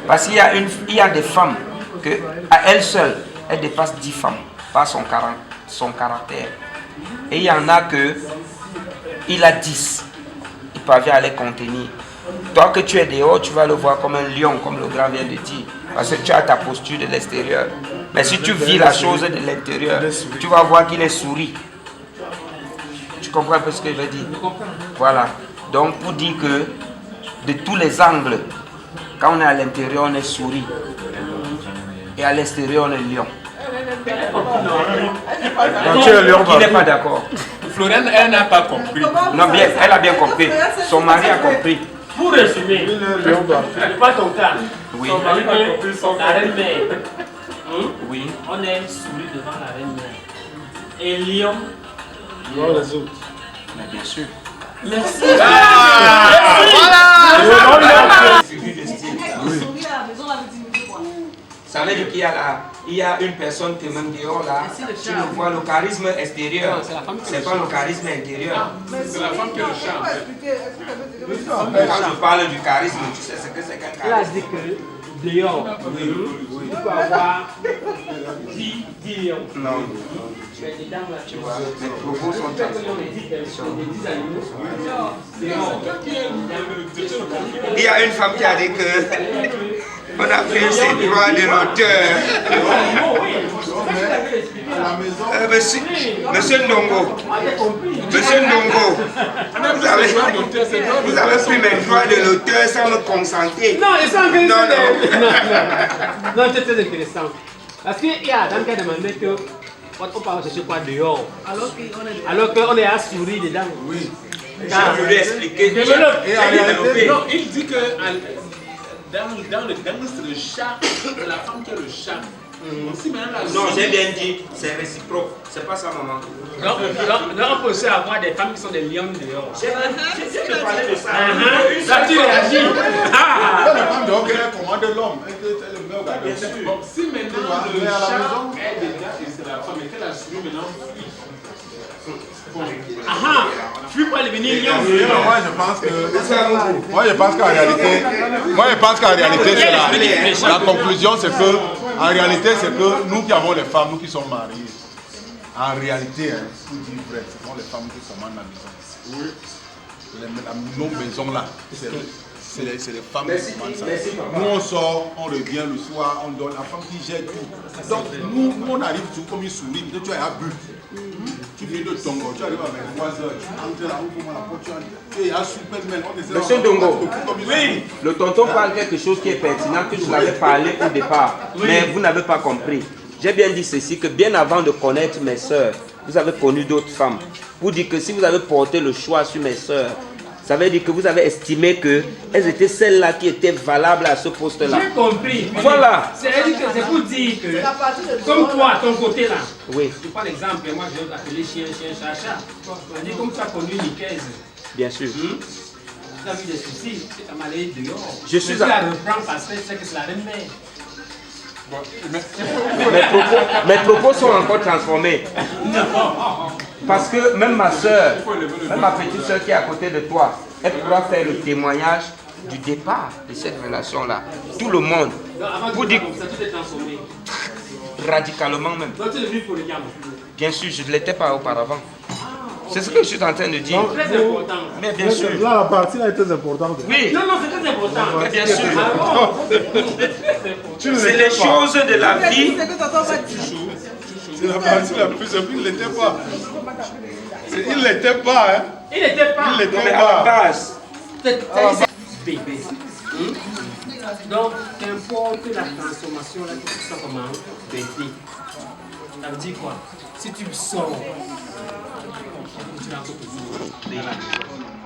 Parce qu'il y a des femmes que, à elles seules, elles dépassent 10 femmes par son caractère. Et il y en a que il a 10. Il parvient à les contenir. Toi que tu es dehors, tu vas le voir comme un lion, comme le grand vient de dire. Parce que tu as ta posture de l'extérieur. Mais si tu vis la chose de l'intérieur, tu vas voir qu'il est souris. Tu comprends un peu ce que je veux dire? Voilà. Donc pour dire que de tous les angles, quand on est à l'intérieur, on est souris. Et à l'extérieur, on est lion. Qui n'est pas d'accord? Floriane, elle n'a pas compris. Non, bien, elle a bien compris. Son mari a compris. Pour résumer, pas ton cas. Oui. Son mari a compris, la reine-mère. Oui. On est souris devant la reine-mère. Et lion. Devant les autres. Mais bien sûr. Merci. Voilà. Ça veut dire qu'il y a là, il y a une personne qui est même dehors là, tu le vois, le charisme extérieur, c'est pas le charisme intérieur. C'est la femme qui est le charme. Quand je parle du charisme, tu sais ce que c'est qu'un charisme. Là, je dis que dehors, tu peux avoir 10 lions. Non. Mais les dames là, Tu vois, mes propos sont transformés. Il y a une femme qui a dit que on a pris ses droits de l'auteur. Monsieur Ndongo, vous avez pris mes droits de l'auteur sans me consentir. Non, ils sont intéressants. Non, c'est très intéressant. Parce qu'il y a dans le cas de demandé que on parle chercher quoi dehors. Alors qu'on est à sourire dedans. Oui. Je voulais expliquer. Non, il dit que dans le c'est le charme de la femme qui est le charme. Non, j'ai bien dit, c'est réciproque. C'est pas ça, maman. Donc, on peut aussi avoir des femmes qui sont des lions dehors. J'ai parlé de ça. Là, tu réagis. La femme dehors qui commande l'homme. Bon, si maintenant le charme est dedans et c'est la femme et qu'elle a suivi maintenant, fuis pour aller venir lion. Moi je pense qu'en réalité, c'est la conclusion, c'est que en réalité c'est que nous qui avons les femmes, nous qui sommes mariés, en réalité, pour dire vrai, ce sont les femmes qui commandent la maison. Oui. Nos maisons là, c'est les femmes qui commandent ça. Nous on sort, on revient le soir, on donne la femme qui gère tout. Donc nous on arrive tout comme une souris, peut-être tu as un but. Tu viens de Tongo, tu arrives à 23h, tu entres là, on ouvre la porte, tu es à Superman, on essaie. Monsieur Ndongo, oui, le tonton parle quelque chose qui est pertinent, que je l'avais parlé au départ, mais vous n'avez pas compris. J'ai bien dit ceci, que bien avant de connaître mes sœurs, vous avez connu d'autres femmes. Vous dites que si vous avez porté le choix sur mes sœurs, ça veut dire que vous avez estimé qu'elles étaient celles-là qui étaient valables à ce poste-là. J'ai compris. Voilà. C'est pour dire que, comme toi, à ton côté là, oui. je prends l'exemple, moi je vais appeler chien, chat. On dit comme tu as connu Nicaise. Bien sûr. Tu as vu des soucis, tu as mal allé dehors. Je suis la reprends parce que c'est que c'est la reine mère. Mes propos sont encore transformés. Parce que même ma soeur, même ma petite soeur qui est à côté de toi, elle pourra faire le témoignage du départ de cette relation-là. Tout le monde. Vous dites radicalement même. Bien sûr, je ne l'étais pas auparavant. C'est ce que je suis en train de dire. Très important. Mais bien sûr. Là, la partie là est très importante. Oui. Non, c'est très important. Mais bien sûr. C'est les choses de la vie. C'est la partie la plus simple. Il ne l'était pas. Il ne l'était pas. Hein. Il n'était pas. Il n'était Mais à la base. Bébé. Donc, qu'importe la transformation, là, que tu sens comme un bébé. Ça veut dire quoi? Si tu sors, tu l'as encore toujours.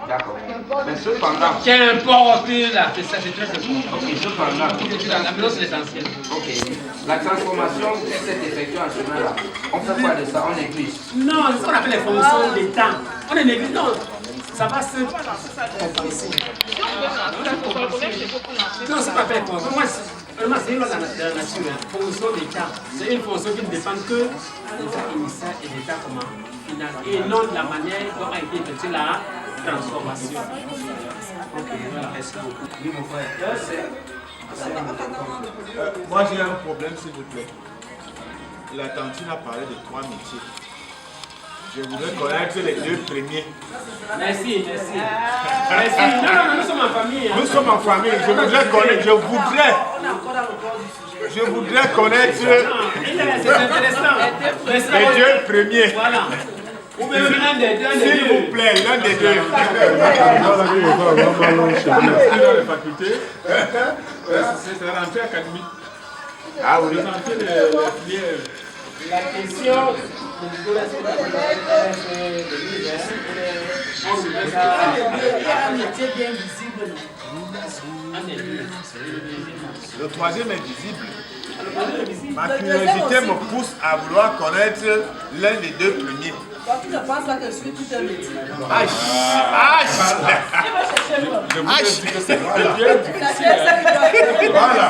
D'accord. Mais cependant. Qu'importe là, c'est ça, c'est très important. Ok, cependant. La maison, c'est l'essentiel. Ok. La transformation qui s'est effectuée en chemin-là, on fait quoi de ça? On néglige? Non, c'est ce qu'on appelle les fonctions des temps. On est néglige. Non, ça va se compenser. Non, c'est pas fait. Moi, c'est une loi de la nature. Fonction des temps. C'est une fonction qui ne dépend que des temps initiaux et des temps final. Et non de la manière dont a été effectuée la transformation. Ok, voilà. Merci beaucoup. Oui, mon frère. Moi j'ai un problème s'il vous plaît. La tantine a parlé de 3 métiers. Je voudrais connaître les 2 premiers. Merci. Merci. Non, nous sommes en famille. Hein. Nous sommes en famille. Je voudrais connaître. C'est intéressant. Les 2 premiers. Voilà. Ou même l'un des deux. S'il vous plaît, l'un des deux. C'est la rentrée académique. Ah oui. La question le 3e est visible. Le Ma curiosité me pousse à vouloir connaître l'un des deux premiers. Tu ne penses pas que je suis tout un métier. Aïe! Voilà.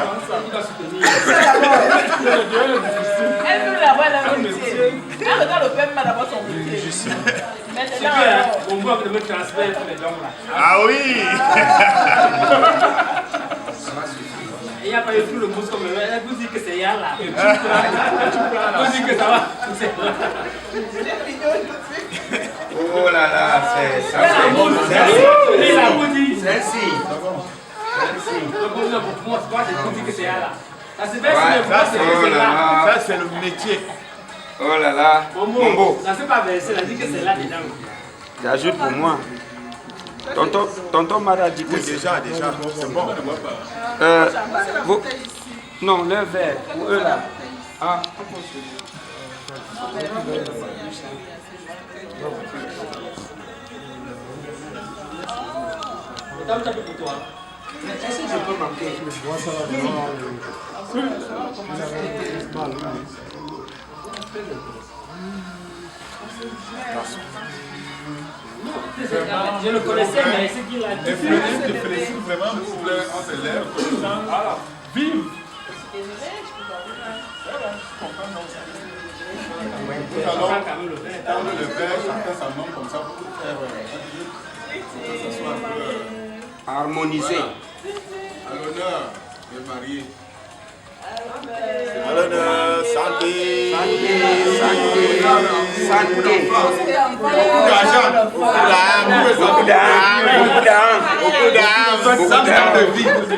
Elle veut l'avoir dans le métier. Elle regarde le père d'abord son métier. Maintenant, on voit que me transmettre les dons là. Ah oui! Il n'y a pas eu tout le mousse comme elle vous dit que c'est Yann là. Vous dites que ça va. Oh là là, c'est ça. Celle-ci. Ça, c'est le métier. Oh là là. Mombo. Ça c'est pas versé, elle a dit que c'est là dedans. J'ajoute pour moi. Tonton Mara dit que Oui, déjà, c'est bon. vous... Non, le verre. Pour eux là. Ah. Pour toi. Est-ce que je peux manquer? Je le connaissais, mais c'est qu'il a dit. Je félicite vraiment pour on se lève. Vive! Nous allons prendre le verre, chacun sa main comme ça pour faire que ça soit un peu Harmonisé. à l'honneur des mariés. À l'honneur, santé, Santé. beaucoup d'argent, beaucoup d'âme, de vie, beaucoup de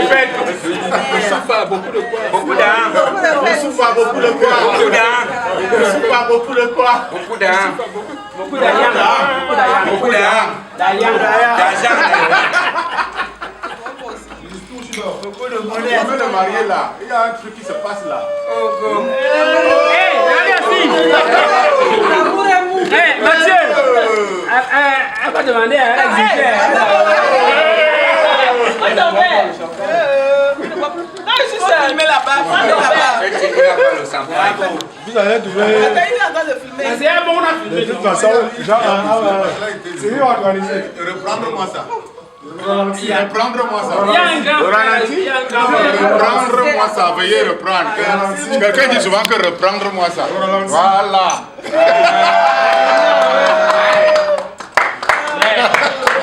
fêtes, beaucoup de quoi, beaucoup d'âme, beaucoup de quoi, beaucoup de quoi, Beaucoup d'âme. Beaucoup d'argent. Beaucoup d'âme. D'argent. beaucoup de monnaie. On le marié là, il y a un truc qui se passe là. Hey, regardez ici. Hey, Mathieu. Elle va demander à elle. Vous allez trouver. C'est un bon, on a filmé. De toute façon, c'est lui organisé. Reprendre-moi ça. Il Reprendre-moi ça. y a un grand frère. Il y a un grand frère. Reprendre-moi ça. Veuillez reprendre. Quelqu'un dit souvent que reprendre-moi ça. Voilà.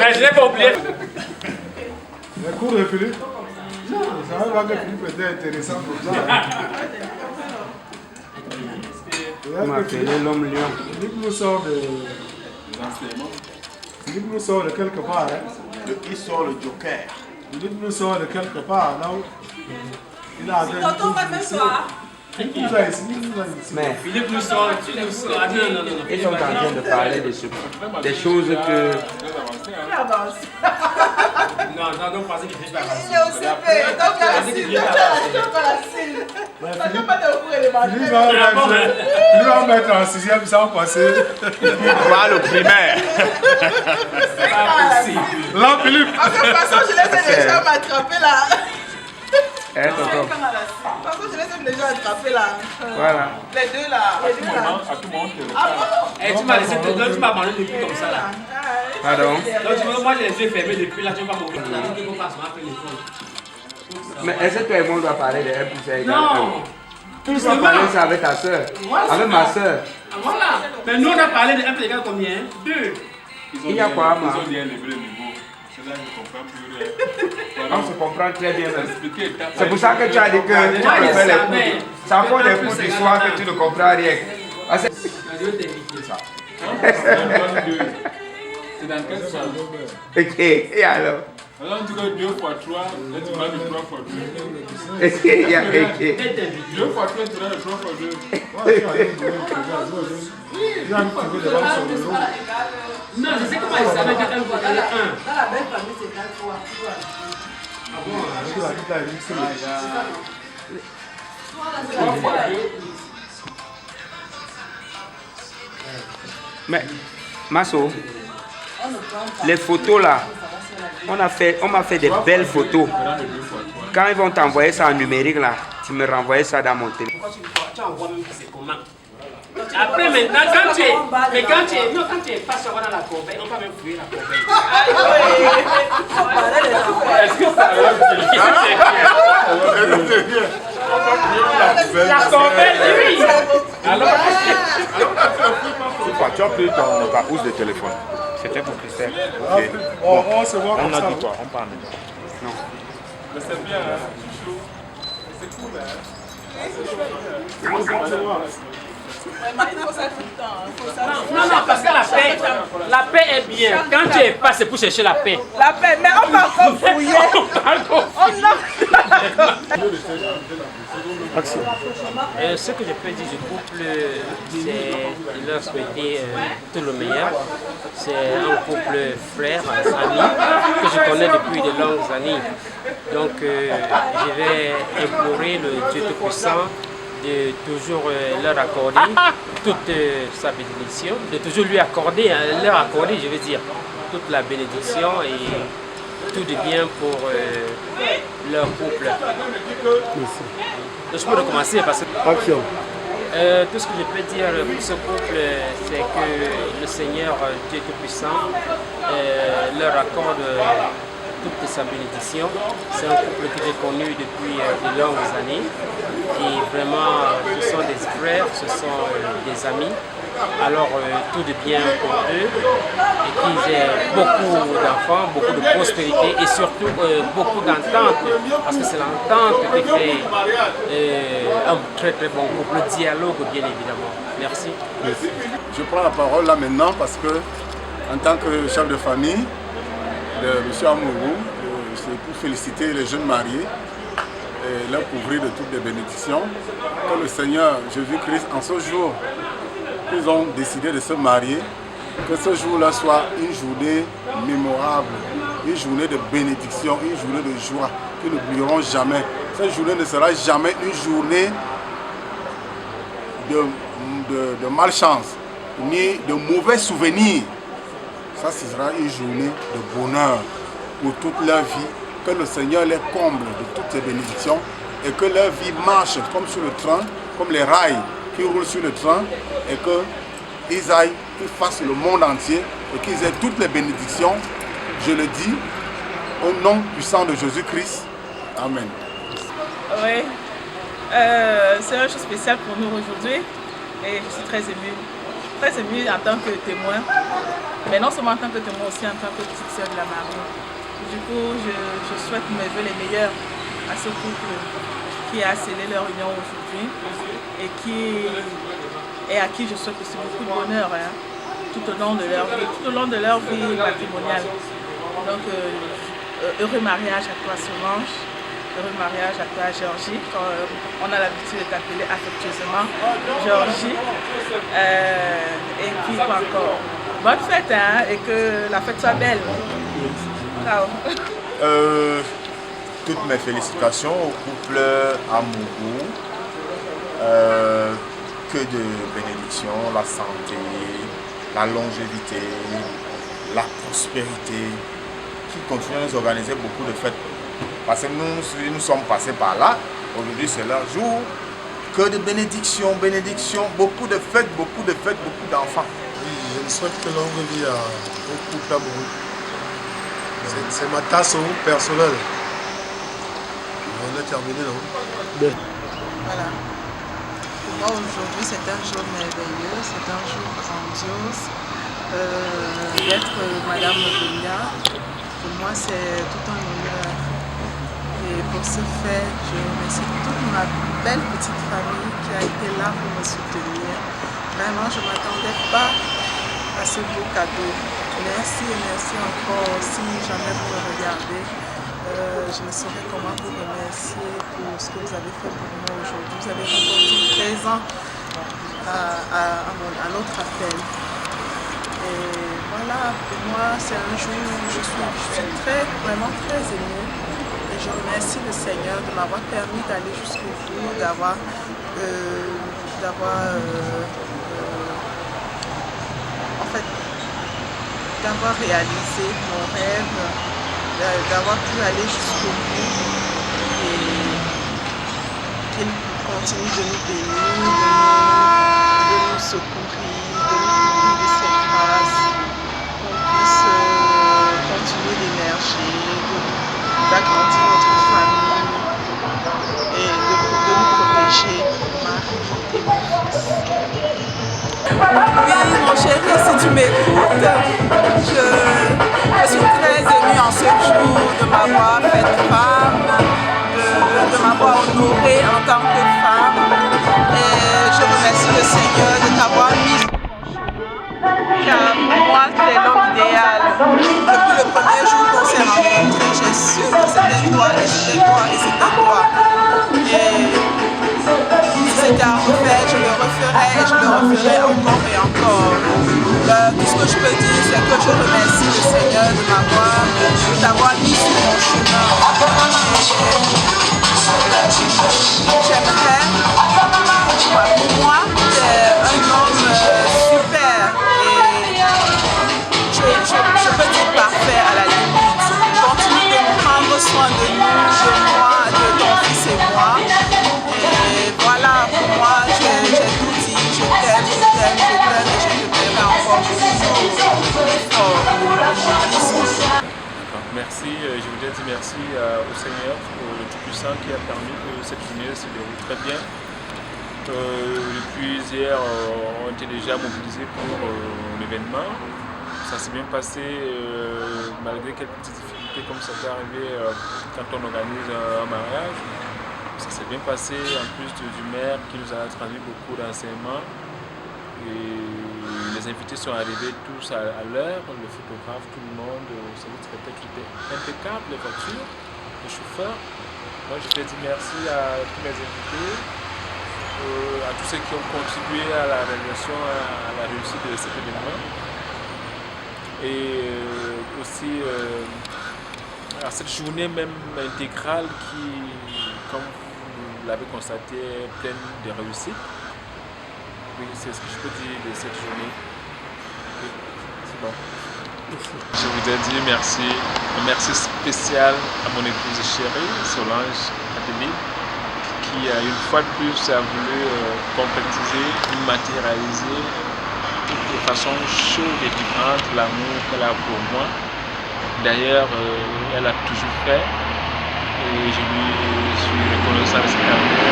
Mais je n'ai pas oublié. Le cours de Philippe. Non, ça va que Philippe était intéressant pour ça. On m'a appelé l'homme lion. Philippe nous sort de. Philippe nous sort de quelque part. Hein. Il sort le joker. Philippe nous sort de quelque part. Là où il a Tonton va m'asseoir. Philippe nous a ici. Mais Philippe nous sort. Ah, non. ils sont en train de parler des choses que... Il avance. Non, donc pensez qu'il fait pas avancer. Il est au CP. Donc la cile. Ça ne pas de cours élémentaire. Philippe va mettre en 6e sans passer. Pas le primaire. Là, Philippe. De toute façon, je les ai déjà attrapés là. Hein, tonton? De toute façon, je les ai déjà attrapés là. Voilà. Les deux là. À tout moment, Et tu m'as laissé, donc tu m'as abandonné depuis comme ça là. Pardon? Donc tu vois, moi j'ai les yeux fermés depuis là, tu vas pas mourir. Il faut pas se rappeler les choses. Mais est-ce que tout le monde doit parler de 1 plus 1 égale 1? Non! Tu dois parler ça avec ta soeur, avec ma soeur. Voilà! Mais nous on a parlé de 1 plus égal combien? 2. Il y a quoi, ma? Ils ont bien élevé le niveau. C'est là que je ne comprends plus rien. On se comprend très bien même. Expliquer étape C'est pour ça que tu as dit que tu préfères les cours. C'est encore des cours du soir que tu ne comprends rien. Ah, c'est- Je vais t'inviter ça. C'est dans quel sens? Ok, et alors? Alors tu dis 2 fois 3, là tu vas de 3 fois 2. Ok, il y a ok. 2 fois 3, tu vas de 3 fois 2. Non, je sais comment il savait que 1 fois 1. Dans la belle famille, c'est 3. Ah bon? 3 fois 2. Mais, Masso, les photos là, on m'a fait des belles photos. Ça rend de 2 fois 3. Quand ils vont t'envoyer ça en numérique là, tu me renvoies ça dans mon téléphone. Tu envoies même c'est comment. Après maintenant, quand tu es pas sur dans la corbeille, on va même fouiller la corbeille. Est-ce que ça va la corbeille, oui. Alors, tu as pris ta housse de téléphone. C'était pour Christelle. Okay. On se voit On comme a ça. dit quoi? On parle déjà. Non. Mais c'est bien, hein. C'est cool, hein. C'est chouette. On se voit. Il faut ça tout le temps. non, parce que la paix est bien. Quand tu es pas, c'est pour chercher la paix. La paix, mais on va encore fouiller. Ce que je peux dire du couple, c'est leur souhaiter tout le meilleur. C'est un couple frère, ami, que je connais depuis de longues années. Donc je vais implorer le Dieu Tout-Puissant de toujours leur accorder toute sa bénédiction, de toujours lui accorder, leur accorder, je veux dire, toute la bénédiction et tout de bien pour leur couple. Je peux recommencer parce que tout ce que je peux dire pour ce couple, c'est que le Seigneur Dieu Tout-Puissant leur accorde toute sa bénédiction. C'est un couple que j'ai connu depuis de longues années et vraiment ce sont des frères, ce sont des amis. Alors tout de bien pour eux et qu'ils aient beaucoup d'enfants, beaucoup de prospérité et surtout beaucoup d'entente, parce que c'est l'entente qui fait un très très bon couple, le dialogue bien évidemment. Merci. Je prends la parole là maintenant parce que en tant que chef de famille de M. Amourou, c'est pour féliciter les jeunes mariés et leur couvrir de toutes les bénédictions. Que le Seigneur Jésus-Christ, en ce jour, ils ont décidé de se marier, que ce jour-là soit une journée mémorable, une journée de bénédiction, une journée de joie qu'ils n'oublieront jamais. Cette journée ne sera jamais une journée de malchance, ni de mauvais souvenirs. Ça, ce sera une journée de bonheur pour toute leur vie, que le Seigneur les comble de toutes ces bénédictions et que leur vie marche comme sur le train, comme les rails qui roulent sur le train et qu'ils aillent, qu'ils fassent le monde entier et qu'ils aient toutes les bénédictions, je le dis, au nom puissant de Jésus-Christ. Amen. Oui, c'est un jour spécial pour nous aujourd'hui et je suis très émue en tant que témoin, mais non seulement en tant que témoin, aussi en tant que petite sœur de la mariée. Du coup, je souhaite mes vœux les meilleurs à ce couple qui a scellé leur union aujourd'hui et à qui je souhaite aussi beaucoup de bonheur tout au long de leur vie matrimoniale. Donc, heureux mariage à toi Solange, heureux mariage à toi Georgie, on a l'habitude de t'appeler affectueusement Georgie, et puis quoi encore. Bonne fête et que la fête soit belle. Ciao. Toutes mes félicitations au couple Amourou. Que de bénédictions, la santé, la longévité, la prospérité, qui continuent à nous organiser beaucoup de fêtes. Parce que nous sommes passés par là, aujourd'hui c'est leur jour. Que de bénédictions, beaucoup de fêtes, beaucoup d'enfants. Oui, je me souhaite que longue vie au couple Amourou. C'est ma tasse personnelle. On a terminé, non? Voilà. Pour moi, aujourd'hui, c'est un jour merveilleux, c'est un jour grandiose. D'être Madame Belia, pour moi, c'est tout un honneur. Et pour ce fait, je remercie toute ma belle petite famille qui a été là pour me soutenir. Vraiment, je ne m'attendais pas à ce beau cadeau. Merci et merci encore. Si jamais vous me regardez, je ne saurais comment vous remercier pour ce que vous avez fait pour moi aujourd'hui. Vous avez répondu présent à notre appel. Et voilà, pour moi, c'est un jour où je suis vraiment très émue. Et je remercie le Seigneur de m'avoir permis d'aller jusqu'au bout, d'avoir réalisé mon rêve, d'avoir pu aller jusqu'au bout. Et continue de nous bénir, de nous secourir, de nous couvrir de cette grâce, qu'on puisse continuer d'émerger, d'agrandir notre famille et de nous protéger, mon mari et mon fils. Oui, mon chéri, si tu m'écoutes, je suis très émue en ce jour de m'avoir faite femme, de m'avoir honorée en tant que femme. Et je remercie le Seigneur de t'avoir mis sur ton chemin, car pour moi, c'est l'homme idéal. Depuis le premier jour qu'on s'est rencontrés, j'ai su que c'était toi, et c'était toi, et c'était toi. Et si c'était à refaire, je le referai et je le referai encore et encore. Tout ce que je peux dire, c'est que je remercie le Seigneur de t'avoir mis sur mon chemin. J'aimerais, pour moi, c'est un homme super et je peux dire parfait à la limite. Continue de prendre soin de nous, de moi, de ton fils et moi. Et voilà, pour moi, j'ai tout dit. Je t'aime et je te plairai encore fort. Merci, je voudrais dire merci au Seigneur, le Tout-Puissant qui a permis que cette journée se déroule très bien. Depuis hier, on était déjà mobilisés pour l'événement. Ça s'est bien passé malgré quelques petites difficultés comme ça peut arriver quand on organise un mariage. Ça s'est bien passé en plus du maire qui nous a traduit beaucoup d'enseignements. Et les invités sont arrivés tous à l'heure, le photographe, tout le monde, ça vous traitait, tout était impeccable, les voitures, les chauffeurs. Moi je voudrais dire merci à tous mes invités, à tous ceux qui ont contribué à la réalisation, à la réussite de cet événement. Et aussi à cette journée même intégrale qui, comme vous l'avez constaté, est pleine de réussite. Oui, c'est ce que je peux dire de cette journée. Oui, c'est bon. Je voudrais dire merci, un merci spécial à mon épouse chérie, Solange Adélie, qui une fois de plus a voulu concrétiser, matérialiser de façon chaude et vibrante l'amour qu'elle a pour moi. D'ailleurs, elle a toujours fait et je lui suis reconnaissant de cet amour.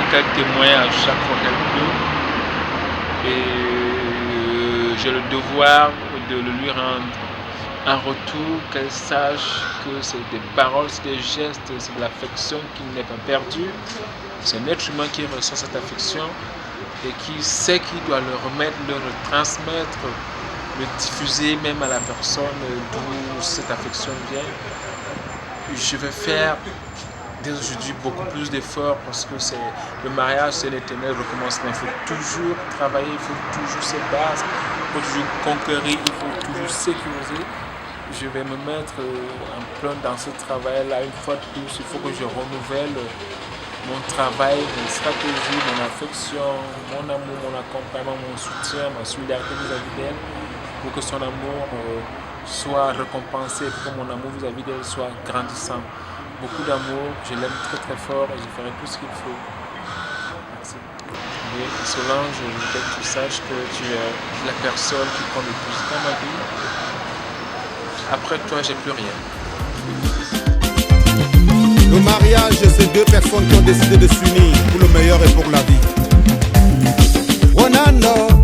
Qu'elle témoigne à chaque fois qu'elle peut et j'ai le devoir de le lui rendre en retour, qu'elle sache que c'est des paroles, c'est des gestes, c'est de l'affection qui n'est pas perdue. C'est un être humain qui ressent cette affection et qui sait qu'il doit le remettre, le retransmettre, le diffuser même à la personne d'où cette affection vient. Je vais faire dès aujourd'hui beaucoup plus d'efforts parce que le mariage, c'est l'éternel recommencement. Il faut toujours travailler, il faut toujours se battre, il faut toujours conquérir, il faut toujours sécuriser. Je vais me mettre en plein dans ce travail-là une fois de plus. Il faut que je renouvelle mon travail, mes stratégies, mon affection, mon amour, mon accompagnement, mon soutien, ma solidarité vis-à-vis d'elle pour que son amour soit récompensé, pour que mon amour vis-à-vis d'elle soit grandissant. Beaucoup d'amour, je l'aime très très fort et je ferai tout ce qu'il faut. Merci. Et Solange, je voudrais que tu saches que tu es la personne qui compte le plus dans ma vie. Après toi, j'ai plus rien. Le mariage, c'est deux personnes qui ont décidé de s'unir pour le meilleur et pour la vie. Ronando.